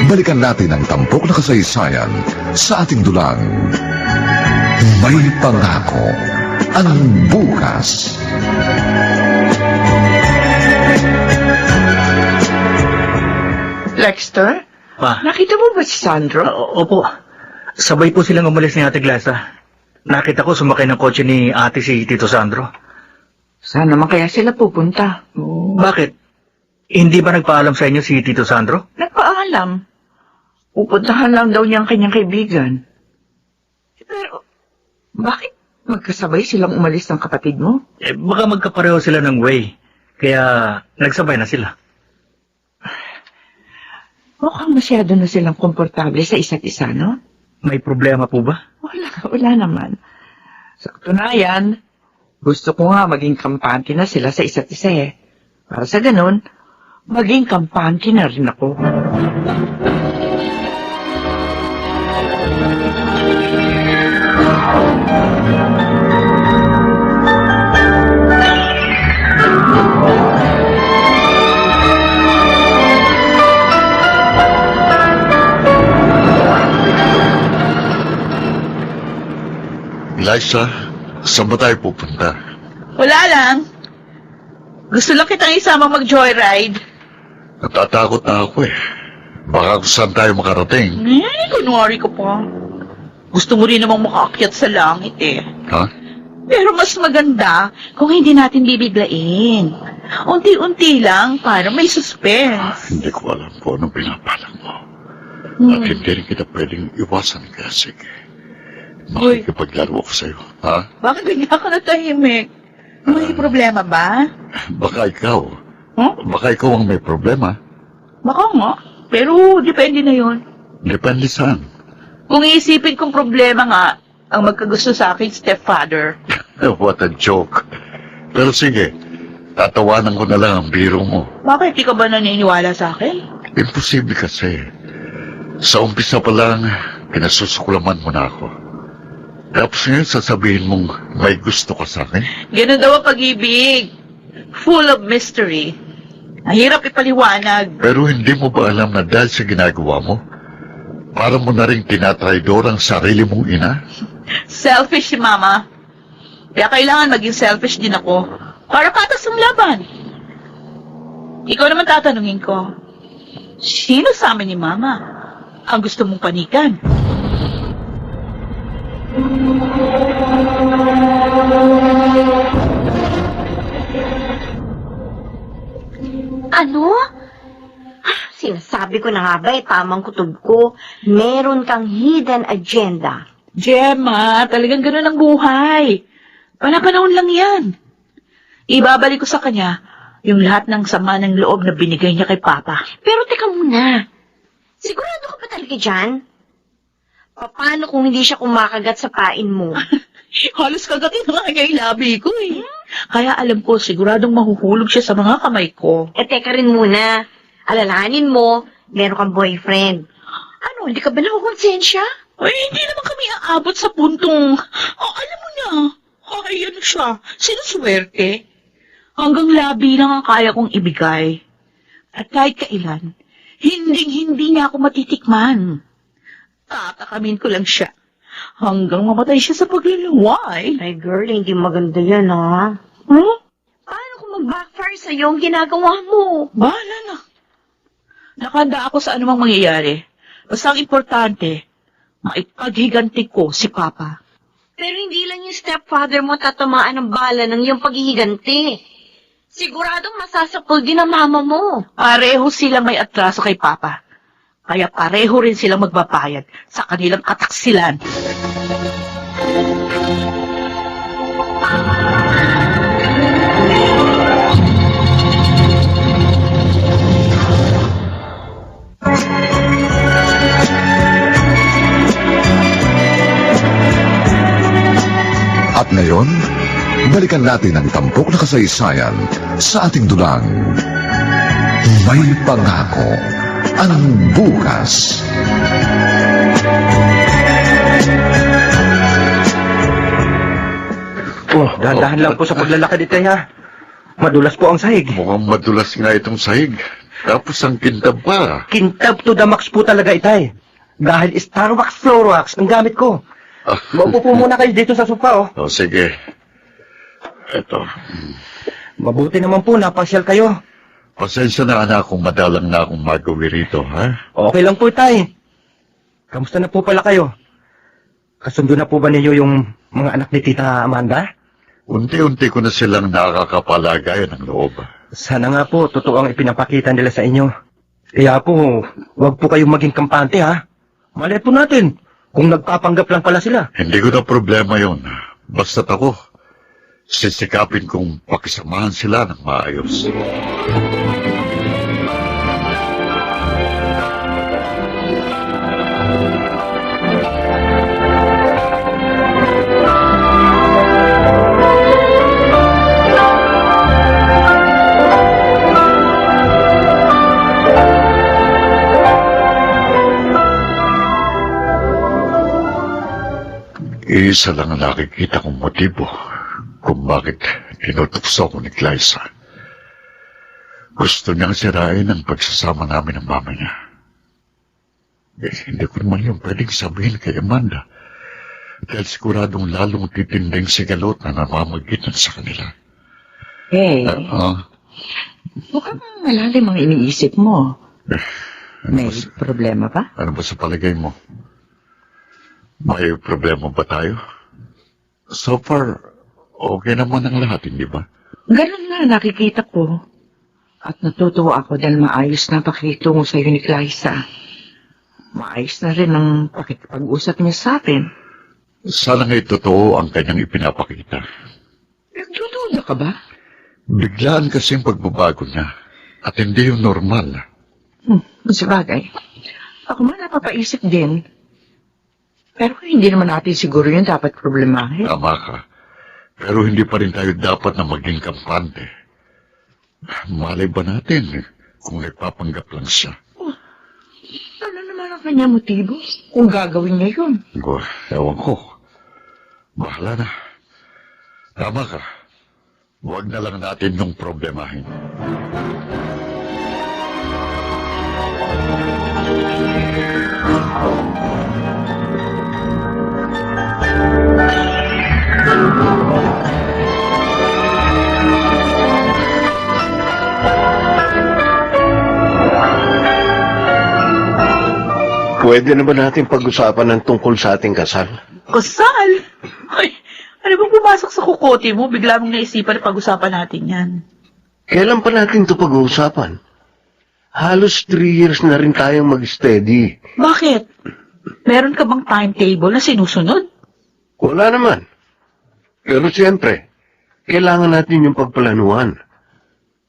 balikan natin ang tampok na kasaysayan sa ating dulang. May pangako ang bukas. Lexter, Pa, nakita mo ba si Sandro? opo. Sabay po silang umalis ni Ate Glasa. Nakita ko sumakay ng kotse ni ate si Tito Sandro. Saan naman kaya sila pupunta? Bakit? Hindi ba nagpaalam sa inyo si Tito Sandro? Nagpaalam. Pupuntahan lang daw niya ang kanyang kaibigan. Pero, bakit magkasabay silang umalis ng kapatid mo? Baka magkapareho sila ng way. Kaya nagsabay na sila. Mukhang masyado na silang komportable sa isa't isa, no? May problema po ba? Wala naman. Sa katunayan, gusto ko nga maging kampante na sila sa isa't isa eh. Para sa ganun, maging kampante na rin ako. Liza, saan ba tayo pupunta? Wala lang. Gusto lang kitang isama mag-joyride. Natatakot na ako eh. Baka kung saan tayo makarating. Kunwari ko pa. Gusto mo rin namang makaakyat sa langit eh. Ha? Pero mas maganda kung hindi natin bibiglain. Unti-unti lang para may suspense. Hindi ko alam kung anong pinapalang mo. At hindi rin kita pwedeng iwasan kaya sige. Makikipaglaro ako sa'yo, ha? Bakit ganyan ka na tahimik? May problema ba? Baka ikaw. Huh? Baka ikaw ang may problema. Baka nga. Pero depende na yon. Depende saan. Kung iisipin kong problema nga, ang magkagusto sa akin, stepfather. What a joke. Pero sige, tatawanan ko na lang ang biro mo. Bakit di ka ba naniniwala sa akin? Imposible kasi. Sa umpisa pa lang, pinasusuklaman mo na ako. Tapos ngayon sasabihin mong may gusto ka sa akin? Ganun daw ang pag-ibig. Full of mystery. Ang hirap ipaliwanag. Pero hindi mo ba alam na dahil sa ginagawa mo, para mo na rin tinatraidor ang sarili mong ina? Selfish si Mama. Kaya kailangan maging selfish din ako. Para patas ang laban. Ikaw naman tatanungin ko. Sino sa amin ni Mama ang gusto mong panikan? Ano? Sinasabi ko na nga ba, tamang kutob ko, meron kang hidden agenda. Gemma, talagang ganun ang buhay. Panapanahon lang yan. Ibabalik ko sa kanya yung lahat ng sama ng loob na binigay niya kay Papa. Pero teka muna, sigurado ka pa talaga dyan? Paano kung hindi siya kumakagat sa pain mo? Halos kagatin na nga niya yung labi ko eh. Kaya alam ko, siguradong mahuhulog siya sa mga kamay ko. Teka rin muna, alalahanin mo, meron kang boyfriend. Ano Paano? Hindi ka ba nakukonsensya? Ay, hindi naman kami aabot sa puntong, alam mo na, ay, ano siya, sinuswerte. Hanggang labi lang ang kaya kong ibigay. At kahit kailan, hindi niya ako matitikman. Tatakamin ko lang siya. Hanggang mamatay siya sa pagluluway. Ay, girl, hindi maganda yan, ha? Hmm? Paano kung mag-backfire sa'yo ang ginagawa mo? Bahala na. Nakahanda ako sa anumang mangyayari. Basta ang importante, maipaghiganti ko si Papa. Pero hindi lang yung stepfather mo tatamaan ng bala ng iyong paghihiganti. Siguradong masasakol din ang mama mo. Pareho silang may atraso kay Papa. Kaya pareho rin silang magbabayad sa kanilang kataksilan. At ngayon, balikan natin ang tampok na kasaysayan sa ating dulang. May pangako ang bukas. Oh, dahan-dahan lang po sa paglalakad ito, ha? Madulas po ang sahig. Mukhang madulas nga itong sahig. Tapos ang kintab pa. Kintab to the max po talaga, itay. Dahil Starwax Floorwax ang gamit ko. Maupo po muna kayo dito sa sofa, oh. O sige. Eto. Mabuti naman po, napasyal kayo. Pasensya na anak kung madalang na akong magawi rito, ha? Okay lang po, tay. Kamusta na po pala kayo? Kasundo na po ba ninyo yung mga anak ni Tita Amanda? Unti-unti ko na silang nakakapalagayan ng loob. Sana nga po, totoo ang ipinapakita nila sa inyo. Kaya po, huwag po kayong maging kampante, ha? Malay po natin kung nagpapanggap lang pala sila. Hindi ko na problema yon. Basta't ako, sisikapin kong pakisamahan sila ng maayos. Isa lang ang nakikita kong motibo kung bakit tinutukso ko ni Glyza. Gusto niyang sirain ang pagsasama namin ng mama niya. Hindi ko naman yung pwedeng sabihin kay Amanda dahil siguradong lalong titinding sigalot na namamagitan sa kanila. Hey, mukhang malalim ang iniisip mo. May problema ba? Ano ba sa palagay mo? May problema ba tayo? So far, okay naman ang lahat, hindi ba? Ganun nga nakikita ko. At natutuwa ako dahil maayos na pakikitungo sa iyo ni Glyza. Maayos na rin ang pakikipag-usap niya sa atin. Sana nga'y totoo ang kanyang ipinapakita. Nagdududa ka ba? Biglaan kasi ang pagbabago niya at hindi yung normal. Sabagay. Ako man napapaisip din. Pero hindi naman natin siguro yun dapat problemahin. Tama ka. Pero hindi pa rin tayo dapat na maging kampante. Malay ba natin kung nagpapanggap lang siya? Ano naman ang kanyang motibo kung gagawin niya yun? Ewan ko. Bahala na. Tama ka. Huwag na lang natin yung problemahin. Pwede na ba natin pag-usapan ng tungkol sa ating kasal? Kasal? Ay, ano bang pumasok sa kukote mo? Bigla mong naisipan na pag-usapan natin yan. Kailan pa natin ito pag-uusapan? Halos 3 years na rin tayong mag-steady. Bakit? Meron ka bang timetable na sinusunod? Wala naman. Pero siyempre, kailangan natin yung pagplanuhan.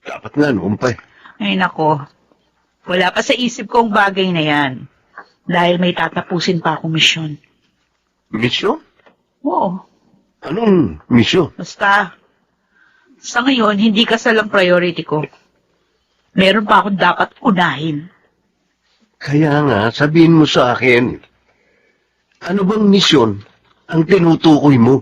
Dapat nga noon pa eh. Ay nako, wala pa sa isip ko ang bagay na yan. Dahil may tatapusin pa akong misyon. Misyon? Oo, Anong misyon? basta sa ngayon, hindi kasal ang priority ko. Meron pa akong dapat unahin. Kaya nga, sabihin mo sa akin, ano bang misyon ang tinutukoy mo?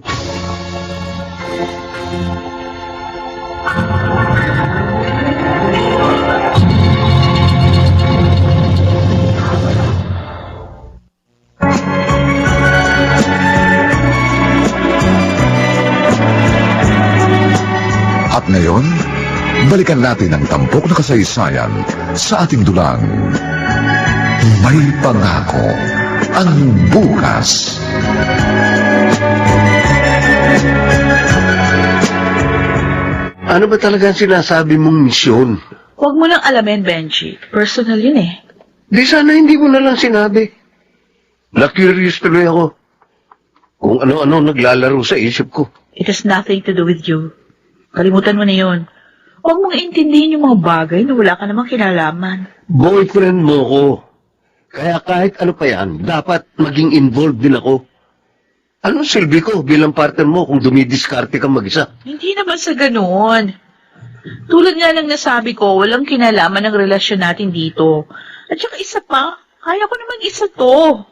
At ngayon, balikan natin ang tampok na kasaysayan sa ating dulang. May pangako ang bukas. Ano ba talaga ang sinasabi mong misyon? Huwag mo nang alamin, Benji. Personal yun eh. Di sana hindi mo na lang sinabi. Na-curious tuloy ako. Kung ano-ano naglalaro sa isip ko. It has nothing to do with you. Kalimutan mo na yun. Huwag mong intindihin yung mga bagay na wala ka namang kinalaman. Boyfriend mo ko. Kaya kahit ano pa yan, dapat maging involved din ako. Anong silbi ko bilang partner mo kung dumidiskarte kang mag-isa? Hindi naman sa ganoon. Tulad nga lang nasabi ko, walang kinalaman ng relasyon natin dito. At saka isa pa, kaya ko naman isa to.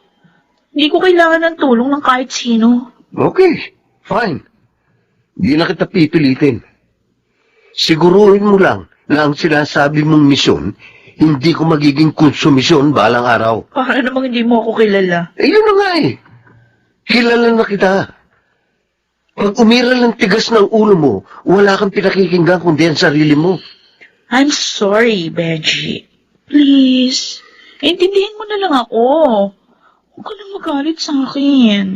Hindi ko kailangan ng tulong ng kahit sino. Okay, fine. Di na kita pipilitin. Siguruhin mo lang na ang sinasabi mong misyon, hindi ko magiging konsumisyon balang araw. Para namang hindi mo ako kilala. Eh, yun na nga eh. Kilala na kita. Pag umiral ng tigas ng ulo mo, wala kang pinakikinggan kundi ang sarili mo. I'm sorry, Benji. Please, intindihin mo na lang ako. Huwag ka nang magalit sa akin.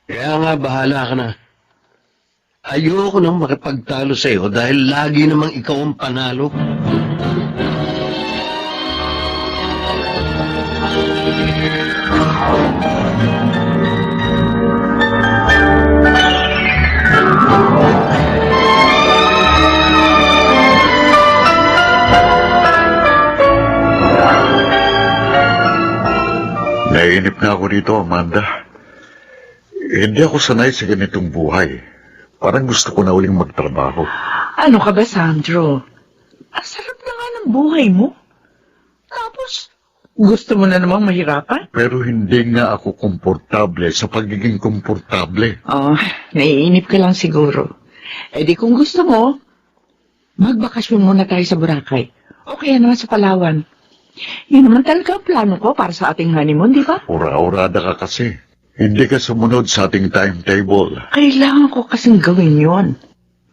Kaya nga, bahala ka na. Ayoko nang makipagtalo sa'yo dahil lagi namang ikaw ang panalo. Naiinip na ako dito, Amanda. Hindi ako sanay sa ganitong buhay. Parang gusto ko na uling magtrabaho. Ano ka ba, Sandro? Ang sarap na nga ng buhay mo. Tapos, gusto mo na namang mahirapan? Pero hindi nga ako komportable sa pagiging komportable. Oh, naiinip ka lang siguro. Eh di kung gusto mo, magbakasyon muna tayo sa Boracay. O kaya naman sa Palawan. Yun naman talaga ang plano ko para sa ating honeymoon, di ba? Ura-urada ka kasi. Hindi ka sumunod sa ating timetable. Kailangan ko kasing gawin yon.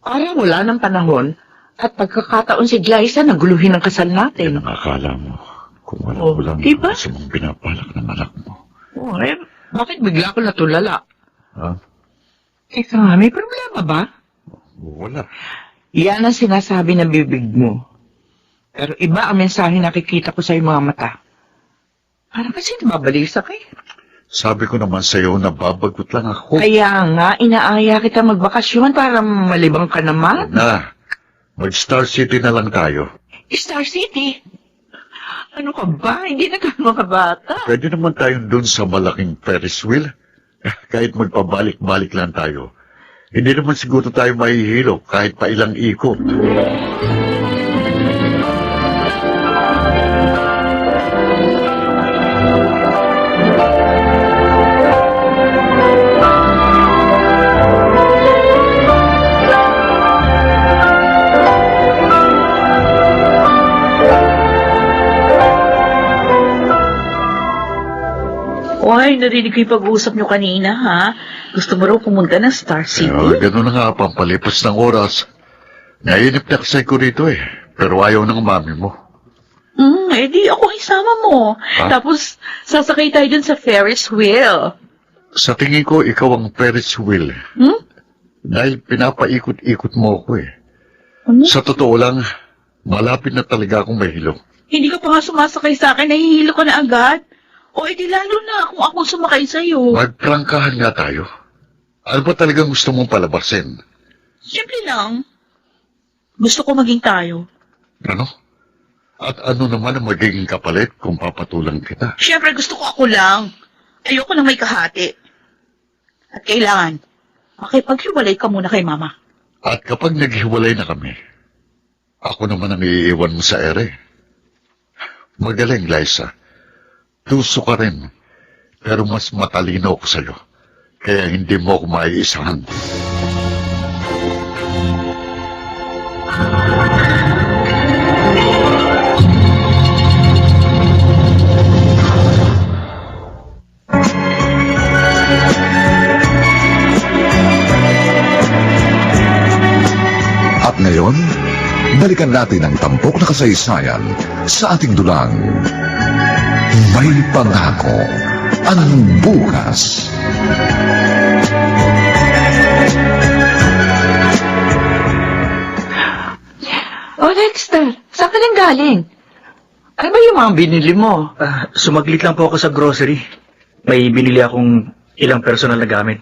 Para wala ng panahon at pagkakataon si Glyza na guluhin ang kasal Yan natin. ang akala mo. Kung wala Oh, ko lang diba? sa mong pinapalak ng anak mo. Oh, eh, bakit bigla ko natulala? Ha? Teka nga, may problema ba? Wala. Yan ang sinasabi ng bibig mo. Pero iba ang mensahe nakikita ko sa iyong mga mata. Parang kasi nababalisa ka eh. Sabi ko naman sa'yo na babagot lang ako. Kaya nga, inaaya kita magbakasyon para malibang ka naman. Na, mag-Star City na lang tayo. Star City? Ano ka ba? Hindi na gano'n ka bata. Pwede naman tayong dun sa malaking Ferris wheel. Kahit magpabalik-balik lang tayo. Hindi naman siguro tayo mahihilo kahit pa ilang ikot. Oy, narinig ko yung pag-uusap nyo kanina, ha? Gusto mo raw pumunta ng Star City? Ganun na nga, pampalipas ng oras. Nainip na kasi ko rito eh. Pero ayaw ng mami mo. Di ako isama mo. Ha? Tapos, sasakay tayo dun sa Ferris wheel. Sa tingin ko, ikaw ang Ferris wheel. Dahil pinapaikot-ikot mo ako eh. Ano? Sa totoo lang, malapit na talaga akong mahilo. Hindi ka pa nga sumasakay sa akin, nahihilo ka na agad. O, edi lalo na kung akong sumakay sa'yo. Magprangkahan nga tayo. Ano ba talagang gusto mong palabasin? Simple lang. Gusto ko maging tayo. Ano? At ano naman ang magiging kapalit kung papatulang kita? Siyempre, gusto ko ako lang. Ayoko nang may kahati. At kailangan, makipaghiwalay ka muna kay Mama. At kapag naghiwalay na kami, ako naman ang iiwan mo sa ere. Magaling, Liza. Tuso ka rin. Pero mas matalino ako sa'yo. Kaya hindi mo ako maiisahan. At ngayon, balikan natin ang tampok na kasaysayan sa ating dulang. May pangako ang bukas. Oh, Dexter, saan ka nang galing? Ano ba yung mga binili mo? Sumaglit lang po ako sa grocery. May binili akong ilang personal na gamit.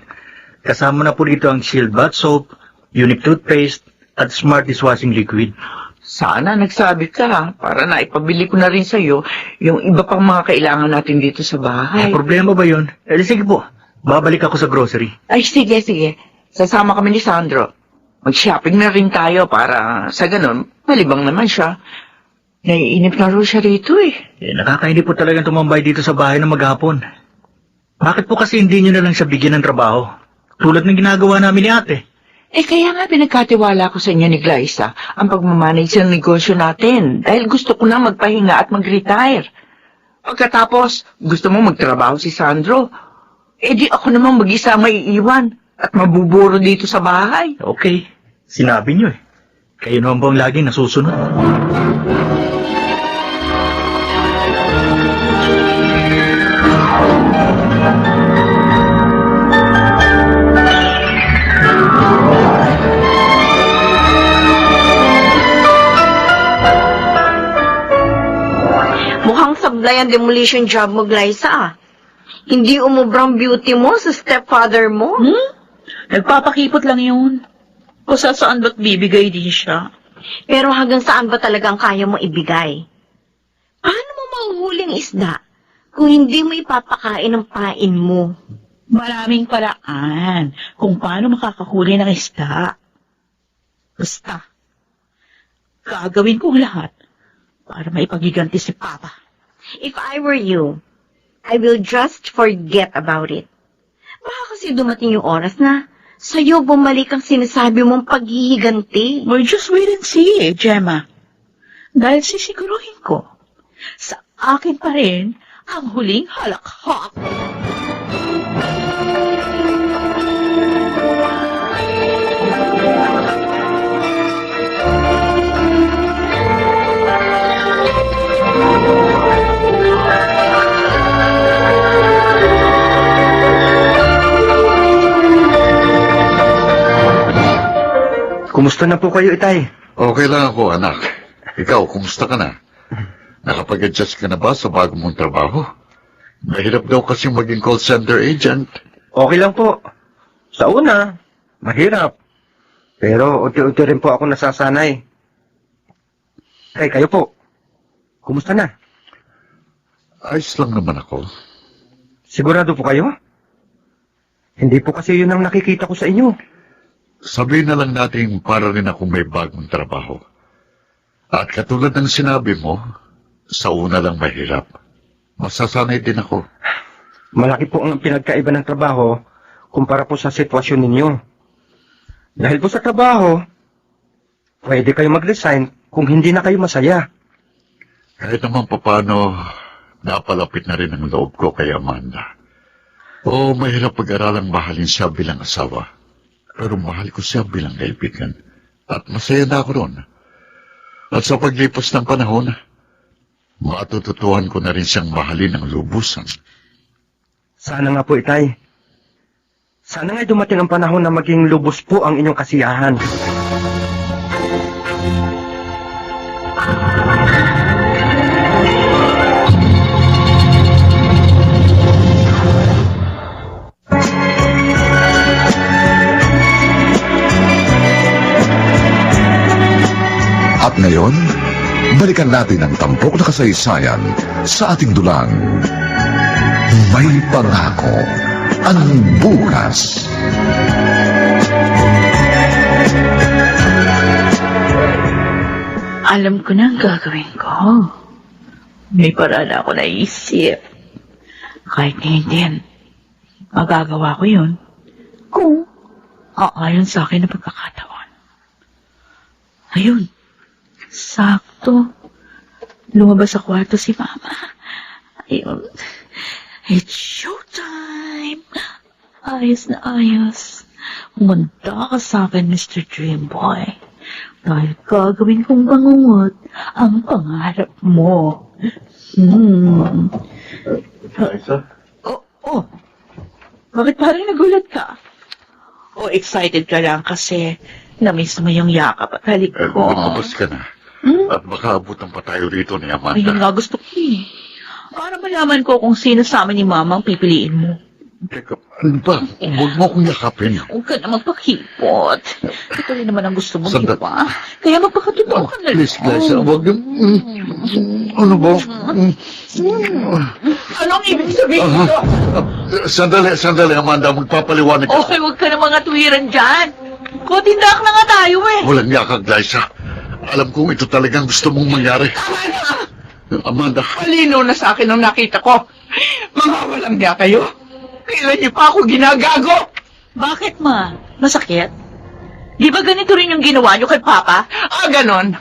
Kasama na po dito ang Shield Bath Soap, Unique Toothpaste, at Smart Dishwashing Liquid. Sana nagsabi ka para naipabili ko na rin sa'yo yung iba pang mga kailangan natin dito sa bahay. Problema ba yun? Sige po, babalik ako sa grocery. Ay, sige, sige. Sasama kami ni Sandro. Mag-shopping na rin tayo para sa ganun, malibang naman siya. Naiinip na rin siya rito eh. Nakakainip po talagang tumambay dito sa bahay ng maghapon. Bakit po kasi hindi nyo na lang siya bigyan ng trabaho? Tulad ng ginagawa namin ni ate. Kaya nga pinagkatiwala ko sa inyo ni Glyza ang pagmamanage ng negosyo natin dahil gusto ko na magpahinga at mag-retire. Pagkatapos, gusto mo magtrabaho si Sandro. Di ako naman mag-isa maiiwan at mabuburo dito sa bahay. Okay, sinabi nyo eh. Kayo naman bang laging nasusunod? Mukhang sablay ang demolition job mo, Glyza. Hindi umubrang beauty mo sa stepfather mo. Nagpapakipot lang yun. O saan ba't bibigay din siya? Pero hanggang saan ba talagang kaya mo ibigay? Paano mo mahuhuling isda kung hindi mo ipapakain ang pain mo? Maraming paraan kung paano makakahuli ng isda. Basta, gagawin ko lahat para maipagiganti si Papa. If I were you, I will just forget about it. Baka kasi dumating yung oras na sa'yo bumalik ang sinasabi mong paghihiganti. Well, just wait and see, Gemma. Dahil sisiguruhin ko, sa akin pa rin ang huling halakhak. Kumusta na po kayo, Itay? Okay lang ako, anak. Ikaw, kumusta ka na? Nakapag-adjust ka na ba sa bago mong trabaho? Mahirap daw kasi maging call center agent. Okay lang po. Sa una, mahirap. Pero unti-unti rin po ako nasasanay. Kayo po. Kumusta na? Ayos lang naman ako. Sigurado po kayo? Hindi po kasi yun ang nakikita ko sa inyo. Sabihin na lang natin para rin ako may bagong trabaho. At katulad ng sinabi mo, sa una lang mahirap. Masasanay din ako. Malaki po ang pinagkaiba ng trabaho kumpara po sa sitwasyon ninyo. Dahil po sa trabaho, pwede kayo mag-resign kung hindi na kayo masaya. Kahit naman papano, napalapit na rin ang loob ko kay Amanda. Oo, mahirap pag-aralang mahalin siya bilang asawa. Pero mahal ko siya bilang kaibigan. At masaya na ako ron. At sa paglipas ng panahon, matututuhan ko na rin siyang mahalin ng lubusan. Sana nga po, Itay. Sana nga dumating ang panahon na maging lubos po ang inyong kasiyahan. At ngayon, balikan natin ang tampok na kasaysayan sa ating dulang. May pangako ang bukas. Alam ko na ang gagawin ko. May paraan ako naisip. Kahit ngayon din, magagawa ko yun kung aayon sa akin na pagkakataon. Ayun, sakto. Lumabas sa kwarto si Mama. Ayun, it's showtime. Ayos na ayos. Umanda ka sa akin, Mr. Dreamboy. Dahil gagawin kong bangungot ang pangarap mo. Liza? Oh. Bakit parang nagulat ka? Oh, excited ka lang kasi na-miss mo yung yakap at halik ko. Lumabas ka na. At baka abutan pa tayo rito ni Ayun Amanda. nga gusto ko eh. Para malaman ko kung sino sa amin ni Mama ang pipiliin mo. Teka, ano ba? Huwag mo akong yakapin. Huwag ka na magpakipot. Ito rin naman ang gusto mong Sandali. iba. Kaya magpakatotoo ka na lang. Please, Liza, huwag yung... Ano ba? Anong ibig sabihin nito? Sandali, Amanda. Magpapaliwanag ako. Okay, huwag ka na mga tuwiran dyan. Kotindak na nga tayo eh. Walang yakag, Liza. Alam kong ito talagang gusto mong mangyari. Amanda, Malino na sa akin ang nakita ko. Mga walang niya kayo. Kailan niyo pa ako ginagago? Bakit ma? Masakit? Di ba ganito rin yung ginawa niyo kay Papa? Ganon.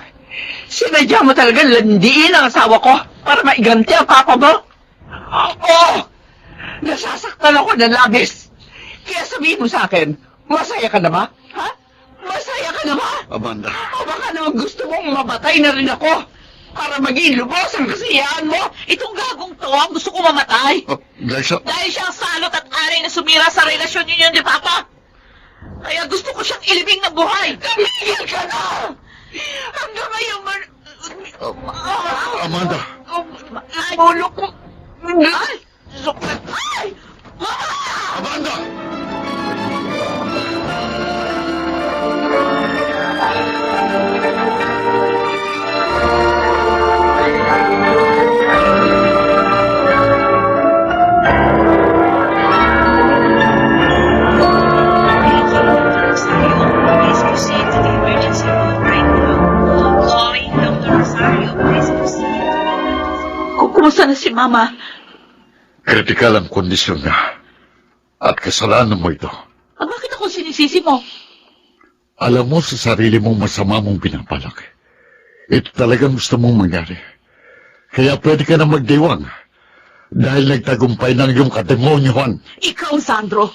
Sinadya mo talaga landiin ang asawa ko para maiganti ang papa mo? Oo! Nasasaktan ako ng labis. Kaya sabihin mo sa akin, masaya ka na ba? Ha? Masaya ka na ba? Amanda. O baka naman gusto mong mamatay na rin ako para maging lubos ang kasiyahan mo? Itong gagong to ang gusto ko mamatay. Liza, Dahil siyang salot at aray na sumira sa relasyon ninyo ni Papa. Kaya gusto ko siyang ilibing ng buhay. Tumigil ka na! Hanggang ngayon man... Amanda. Ulo ko... Ay! Ay! Amanda! Please proceed to the emergency room right now. Calling Dr. Rosario, please proceed. Kumusta na si Mama? Kritikal ang kondisyon niya. At kasalanan mo ito. Bakit ako sinisisi mo? Alam mo sa sarili mong masama mong pinapalaki. Ito talagang gusto mong mangyari. Kaya pwede ka na magdiwang. Dahil nagtagumpay ng iyong kademonyohan. Ikaw, Sandro.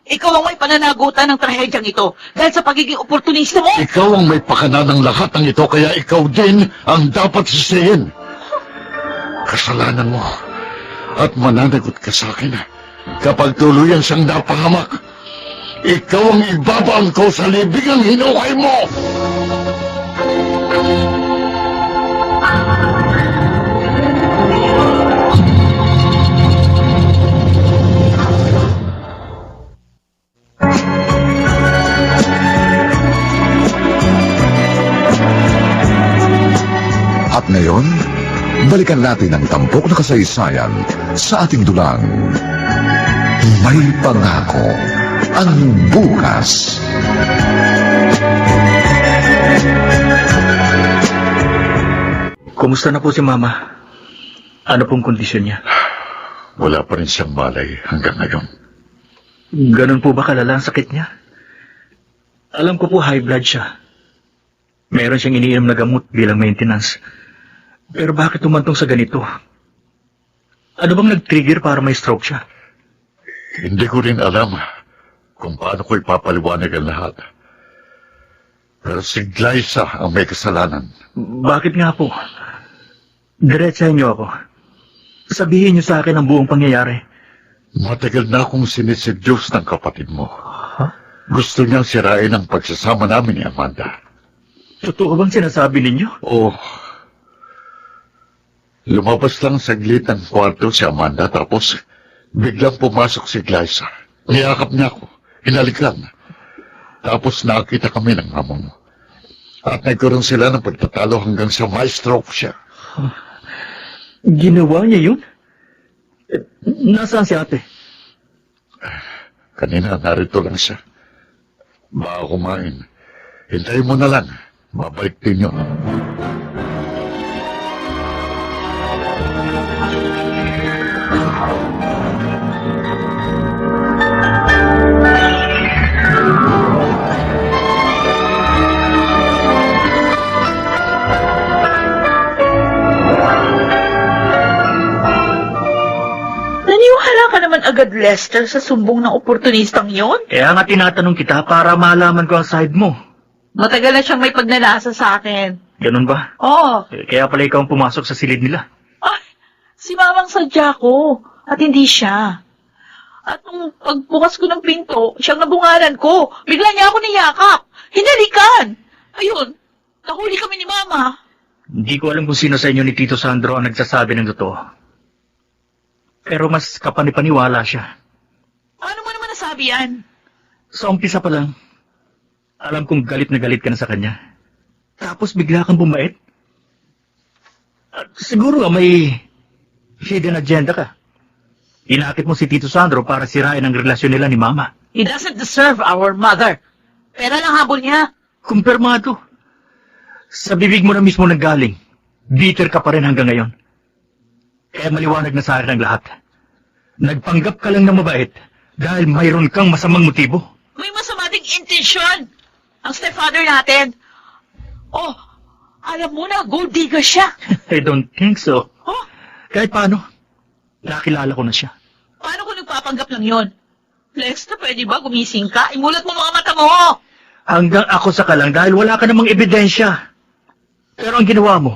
Ikaw ang may pananagutan ng trahedyang ito dahil sa pagiging oportunista mo. Ikaw ang may pakana ng lahat ng ito, kaya ikaw din ang dapat sisihin. Kasalanan mo. At mananagot ka sa akin kapag tuluyan siyang napahamak. Ikaw ang ibabaan ko sa libing ang hinukay mo! At ngayon, balikan natin ang tampok na kasaysayan sa ating dulang. May pangako ang bukas. Kumusta na po si Mama? Ano pong kondisyon niya? Wala pa rin siyang malay hanggang ngayon. Ganun po ba kalala ang sakit niya? Alam ko po high blood siya. Meron siyang iniinom na gamot bilang maintenance. Pero bakit tumantong sa ganito? Ano bang nag-trigger para may stroke siya? Hindi ko rin alam kung paano ko ipapaliwanag ang lahat. Pero si Glyza ang may kasalanan. Bakit nga po? Diretsahin niyo ako. Sabihin niyo sa akin ang buong pangyayari. Matagal na akong sinisedyos ng kapatid mo. Gusto niyang sirain ang pagsasama namin ni Amanda. Totoo bang sinasabi ninyo? Oh, lumabas lang saglit ng kwarto si Amanda tapos biglang pumasok si Glyza. Niyakap niya ako. Hinalikan. Tapos nakita kami ng amo mo. At nagkaroon sila ng pagtatalo hanggang sa ma-stroke siya. Ginawa niya yun? Nasaan si ate? Kanina narito lang siya. Baka kumain. Hintayin mo na lang. Babalik din yun. Lester, sa sumbong ng oportunistang yon? Kaya nga tinatanong kita para malaman ko ang side mo. Matagal na siyang may pagnanasa sa akin. Ganun ba? Oo. Kaya pala ikaw ang pumasok sa silid nila. Ay, si mamang sadya ko. At hindi siya. At nung pagbukas ko ng pinto, siyang nabungaran ko. Bigla niya ako niyakap. Hinalikan. Ayun, nahuli kami ni mama. Hindi ko alam kung sino sa inyo ni Tito Sandro ang nagsasabi ng totoo. Pero mas kapanipaniwala siya. Paano mo naman nasabi yan? Sa umpisa pa lang, alam kong galit na galit ka na sa kanya. Tapos bigla kang bumait. At siguro may hidden agenda ka. Inakit mo si Tito Sandro para sirain ang relasyon nila ni Mama. He doesn't deserve our mother. Pera lang habol niya. Kumpirmado. Sa bibig mo na mismo nanggaling. Bitter ka pa rin hanggang ngayon. Kaya maliwanag na sa akin ang lahat. Nagpanggap ka lang na mabait dahil mayroon kang masamang motibo. May masama ding intensyon. Ang stepfather natin. Oh, alam mo na, gold digger siya. I don't think so. Oh, Kahit paano, nakilala ko na siya. paano kung nagpapanggap lang yon? Lester, pwede ba gumising ka? Imulat mo mga mata mo. Hanggang ako sa ka lang dahil wala ka namang ebidensya. Pero ang ginawa mo,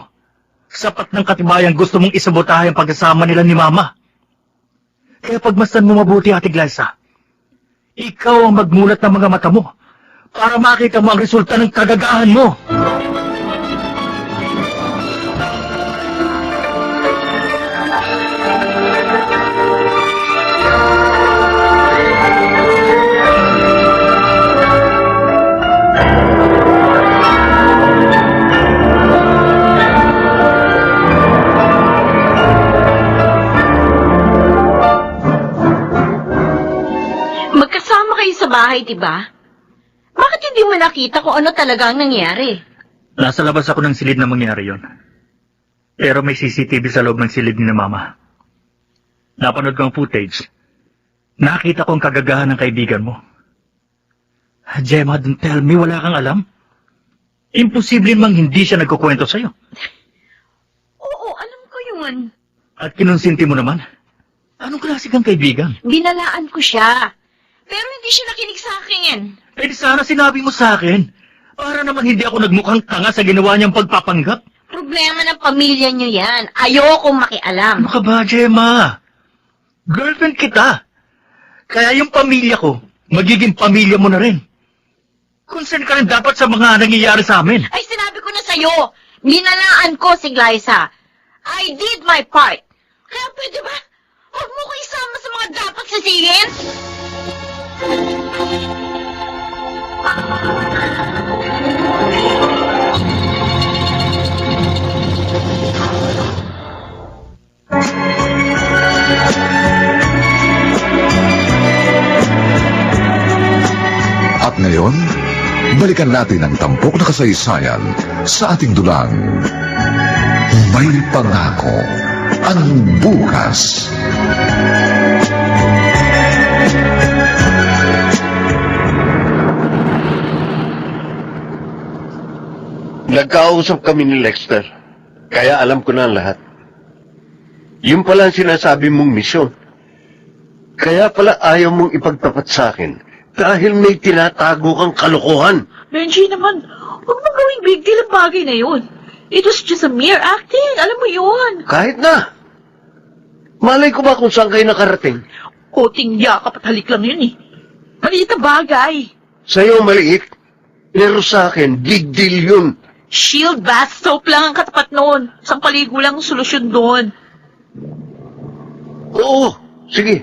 sapat ng katibayang gusto mong isabotahe ang pagkasama nila ni Mama. Kaya pagmasdan mo mabuti, Ate Glyza. Ikaw ang magmulat ng mga mata mo para makita mo ang resulta ng kagagahan mo. Magkasama kayo sa bahay, di ba? Bakit hindi mo nakita kung ano talaga ang nangyari? Nasa labas ako ng silid na mangyari yon. Pero may CCTV sa loob ng silid ni na Mama. Napanood ko ang footage. Nakita ko ang kagagahan ng kaibigan mo. Gemma, don't tell me wala kang alam. Imposible mang hindi siya nagkukwento sa'yo. Oo, alam ko yun. At kinonsinti mo naman. Anong klase kang kaibigan? Binalaan ko siya. Pero hindi siya nakinig sa akin. Eh di sana sinabi mo sa akin. Para naman hindi ako nagmukhang tanga sa ginawa niyang pagpapanggap. Problema ng pamilya niyo yan. Ayokong makialam. Ano ka ba, Gemma? Girlfriend kita. Kaya yung pamilya ko, magiging pamilya mo na rin. Concern ka rin dapat sa mga nangyayari sa amin. Ay, sinabi ko na sa'yo. Binalaan ko si Glyza. I did my part. Kaya pwede ba? Huwag mo ko isama sa mga dapat sisihin. At ngayon, balikan natin ang tampok na kasaysayan sa ating dulang. May pangako ang bukas. Nagkausap kami ni Lexter, kaya alam ko na ang lahat. Yung pala ang sinasabi mong misyon. Kaya pala ayaw mong ipagtapat sa akin dahil may tinatago kang kalokohan. Benji naman, huwag mo gawing big deal ang bagay na yun. It was just a mere acting. Alam mo yun. Kahit na. Malay ko ba kung saan kayo nakarating? Koting yakap at halik lang yun eh. Maliit na bagay. Sa'yo maliit, pero sa akin, big deal yun. Shield bath soap lang ang katapat noon. Isang paligo lang ang solusyon doon. Oo, sige.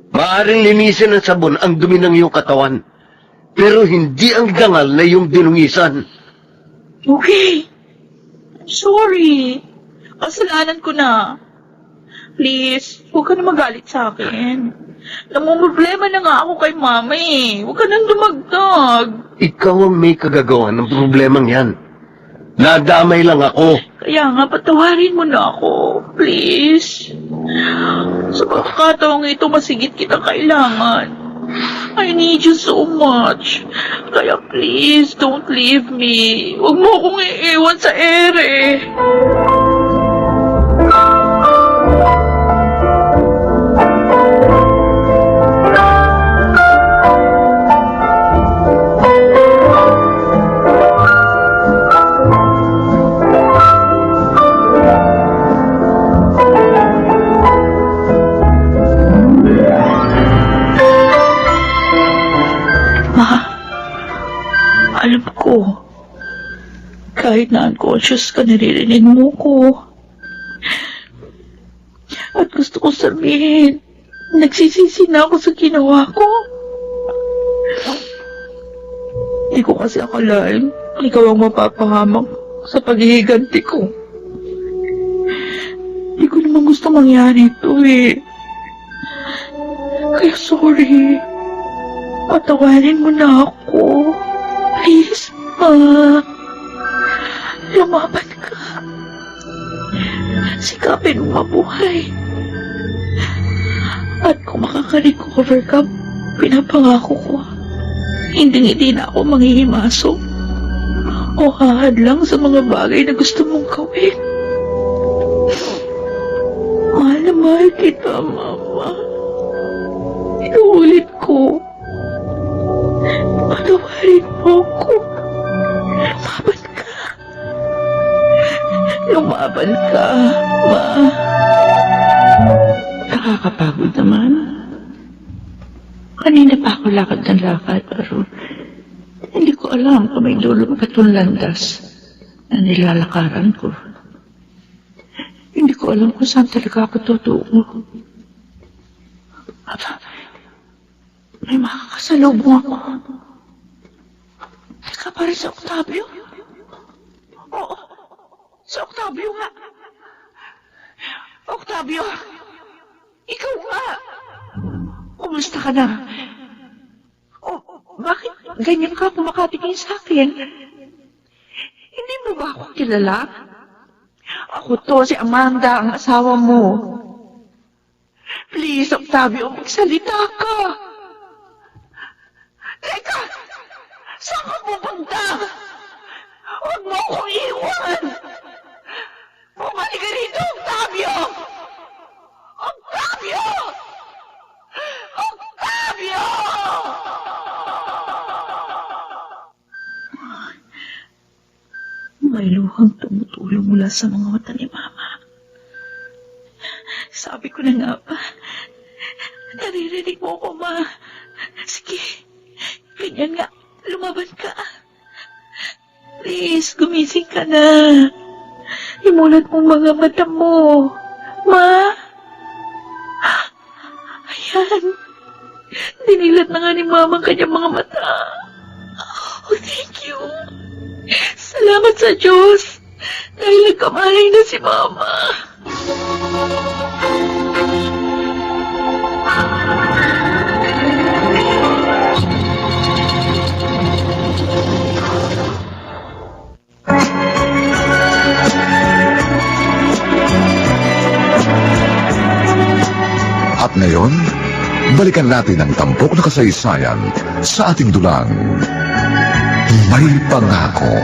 Maaring linisin ng sabon ang dumi ng iyong katawan. Pero hindi ang dangal na iyong dinungisan. Okay. I'm sorry. Kasalanan ko na. Please, huwag ka na magalit sa akin. Namumroblema na nga ako kay mama eh. Huwag ka nang dumagdag. Ikaw ang may kagagawa ng problemang yan. Nadamay lang ako. Kaya nga, patawarin mo na ako. Please. Sa pagkakataong ito, masigit kita kailangan. I need you so much. Kaya please, don't leave me. Huwag mo akong iiwan sa ere. Alam ko, kahit na unconscious ka, naririnig mo ko. At gusto ko sabihin, nagsisisi na ako sa ginawa ko. Hindi ko kasi akalain, ikaw ang mapapahamak sa paghihiganti ko. Hindi ko naman gusto mangyari ito eh. Kaya sorry. Patawarin mo na ako. Please, Ma. Lumaban ka. Sikapin mo mabuhay. At kung makaka-recover ka, pinapangako ko, hindi na ako manghihimasok o hahadlang sa mga bagay na gusto mong gawin. Mahal na mahal kita, Mama. Inuulit ko. Patawarin mo ko. Lumaban ka. Lumaban ka, Ma. Nakakapagod naman. Kanina pa ako lakad ng lakad, pero hindi ko alam kung may lulumpat yung landas na nilalakaran ko. Hindi ko alam kung saan talaga ako tutungo. May makakasalubong ako. Teka, parang sa Octavio? Oo, sa Octavio nga. Octavio! Ikaw nga! Kumusta ka na? Bakit ganyan ka kumakatingin sa akin? Hindi mo ba ako kilala? Ako to, si Amanda, ang asawa mo. Please, Octavio, magsalita ka. Teka! Saan ka pupunta? Huwag mo akong iwan! Bumalik ka rito, Octavio! Octavio! Octavio! May luhang tumutulong mula sa mga mata ni Mama. Sabi ko na nga ba, naririnig mo ko, Ma. Sige, ganyan nga, lumaban ka. Please, gumising ka na. Imulat mong mga mata mo. Ma? Ayan. Dinilat na nga ni Mama ang kanyang mga mata. Oh, thank you. Salamat sa Diyos. Dahil nagkamalay na si Mama. At ngayon, balikan natin ang tampok na kasaysayan sa ating dulang. May pangako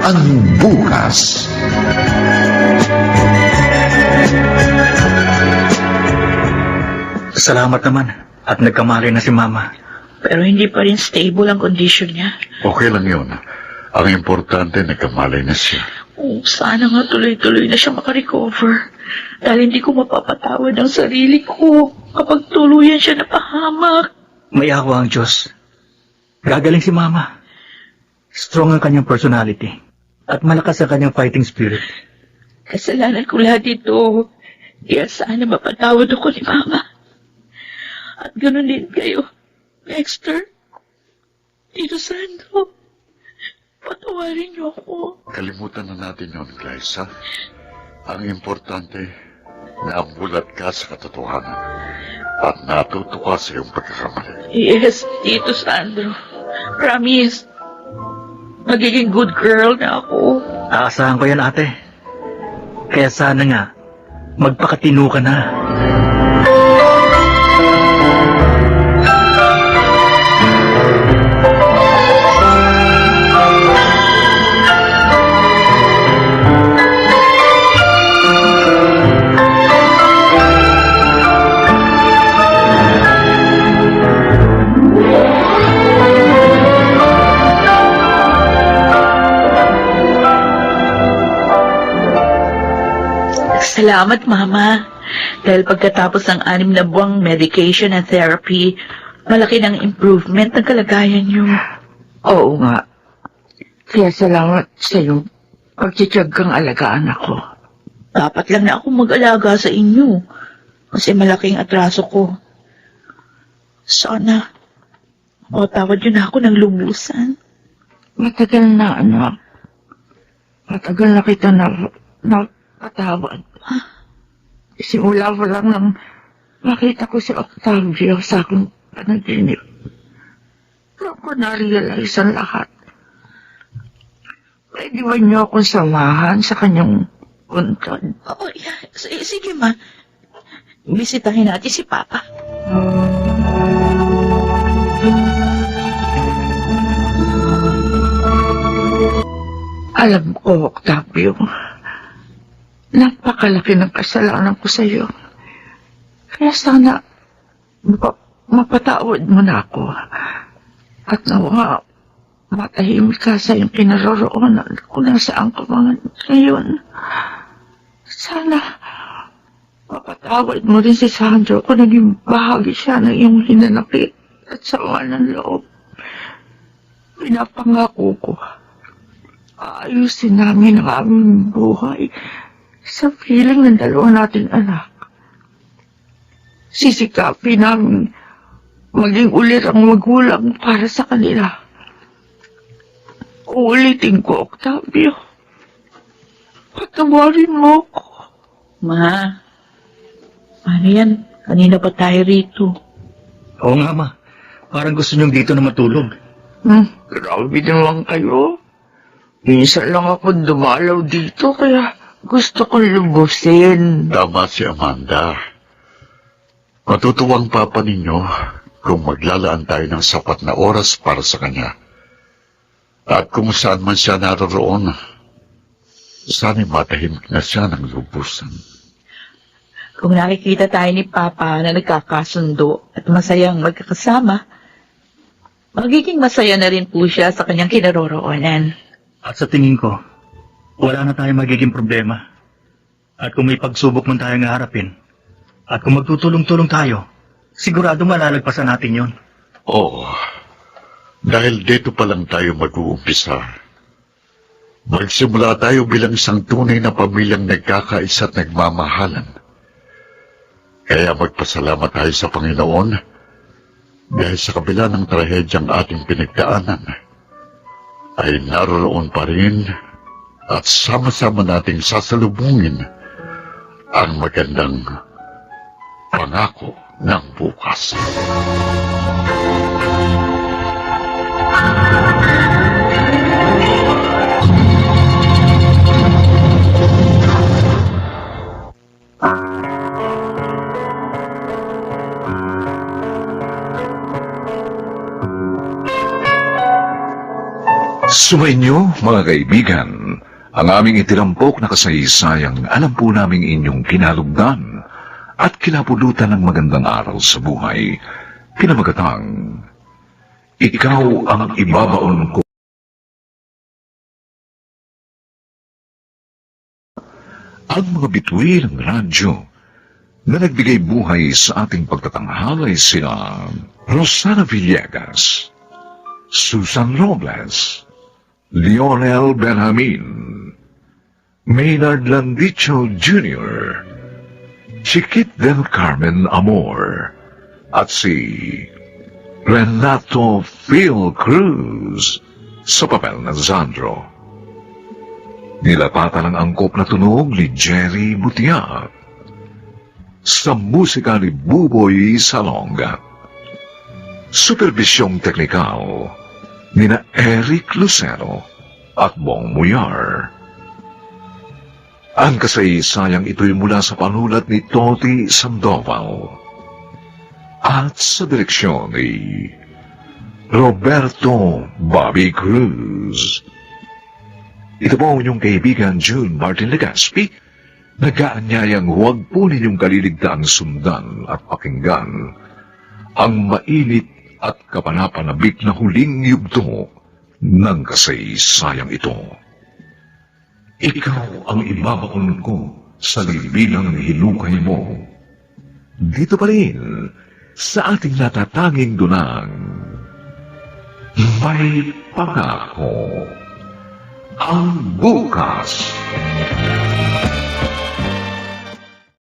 ang bukas. Salamat naman. At nagkamali na si Mama. Pero hindi pa rin stable ang condition niya. Okay lang yun. Ang importante, nagkamalay na siya. Oh, sana nga tuloy-tuloy na siya makarecover. Dahil hindi ko mapapatawad ang sarili ko kapag tuluyan siya napahamak. May awa ang Diyos. Gagaling si Mama. Strong ang kanyang personality. At malakas ang kanyang fighting spirit. Kasalanan ko lahat ito. Kaya sana mapatawad ako ni Mama. At ganoon din kayo, Dexter. Tito Sandro. Patawarin niyo ako. Kalimutan na natin yun, Glyza. Ang importante, naambulat ka sa katotohanan at natuto ka sa iyong pagkakamali. Yes, Tito Sandro. Promise. Magiging good girl na ako. Aasahan ko yan, ate. Kaya sana nga, magpakatino ka na. Salamat, Mama. Dahil pagkatapos ng 6 na buwang medication and therapy, malaki ng improvement ng kalagayan niyo. Oo nga. Kaya salamat sa iyong pagtitiyag kang alagaan ako. Dapat lang na ako mag-alaga sa inyo. Kasi malaking atraso ko. Sana, matawad yun ako ng lubusan. Matagal na, anak. Matagal na kita napatawad. Simula pa lang nang makita ko si Octavio sa aking panaginip. Doon ko na-realize ang lahat. Pwede ba niyo akong samahan sa kanyang puntod? Oo, yeah. Sige ma. Bisitahin natin si Papa. Alam ko, Octavio, napakalaki ng kasalanan ko sa iyo. Kaya sana mapatawad mo na ako. At nawa, matahimik ka sa iyong kinaroroonan kung nasaan ka mga ngayon. Sana mapatawad mo rin si Sandro kung naging bahagi siya ng iyong hinanakit at sama ng loob. Pinapangako ko, aayusin namin ang aming buhay sa piling ng dalawa nating anak. Sisikapin namin maging ulit ang magulang para sa kanila. Uulitin ko, Octavio. Patawarin mo ako. Ma, ano yan? Kanina pa tayo rito. Oo nga, ma. Parang gusto niyong dito na matulog. Grabe naman kayo. Minsan lang ako dumalaw dito, kaya gusto kong lubusin. Tama si Amanda. Matutuwang papa ninyo kung maglalaan tayo ng sapat na oras para sa kanya. At kung saan man siya naroroon, sana'y matahimik na siya ng lubusan. Kung nakikita tayo ni Papa na nagkakasundo at masayang magkakasama, magiging masaya na rin po siya sa kanyang kinaroroonan. At sa tingin ko, wala na tayong magiging problema. At kung may pagsubok man tayong harapin, at kung magtutulong-tulong tayo, sigurado malalagpasan natin yon. Oo, dahil dito pa lang tayo mag-uumpisa. Magsimula tayo bilang isang tunay na pamilyang nagkakaisa at nagmamahalan. Kaya magpasalamat tayo sa Panginoon dahil sa kabila ng trahedyang ating pinagdaanan, ay naroroon pa rin at sama-sama nating sasalubungin ang magandang pangako ng bukas. Sumainyo, mga kaibigan, ang aming itinampok na kasaysayang alam po naming inyong kinalugdan at kinapulutan ng magandang araw sa buhay. Pinamagatang, ikaw ang ibabaon ko. Ang mga bituin ng radyo na nagbigay buhay sa ating pagtatanghalay sina Rosana Villegas, Susan Robles, Lionel Benjamin, Maynard Landicho Jr., Chiquit del Carmen Amor, at si Renato Phil Cruz sa papel ng Sandro. Nilapatan ang angkop na tunog ni Jerry Butiak sa musika ni Buboy Salonga. Supervisyong teknikal nina Eric Lucero at Bong Muyar. Ang kasaysayang ito'y mula sa panulat ni Toti Sandoval at sa direksyon ni Roberto Bobby Cruz. Ito po ang inyong kaibigan June Martin Legaspi, nag-aanyayang huwag po ninyong kaliligtaan sundan at pakinggan ang mainit at kapanapanabik na huling yugto ng kasaysayang ito. Ikaw ang ibabaon ko sa libilang hinukay mo. Dito pa rin, sa ating natatanging dunang, may pangako ang bukas.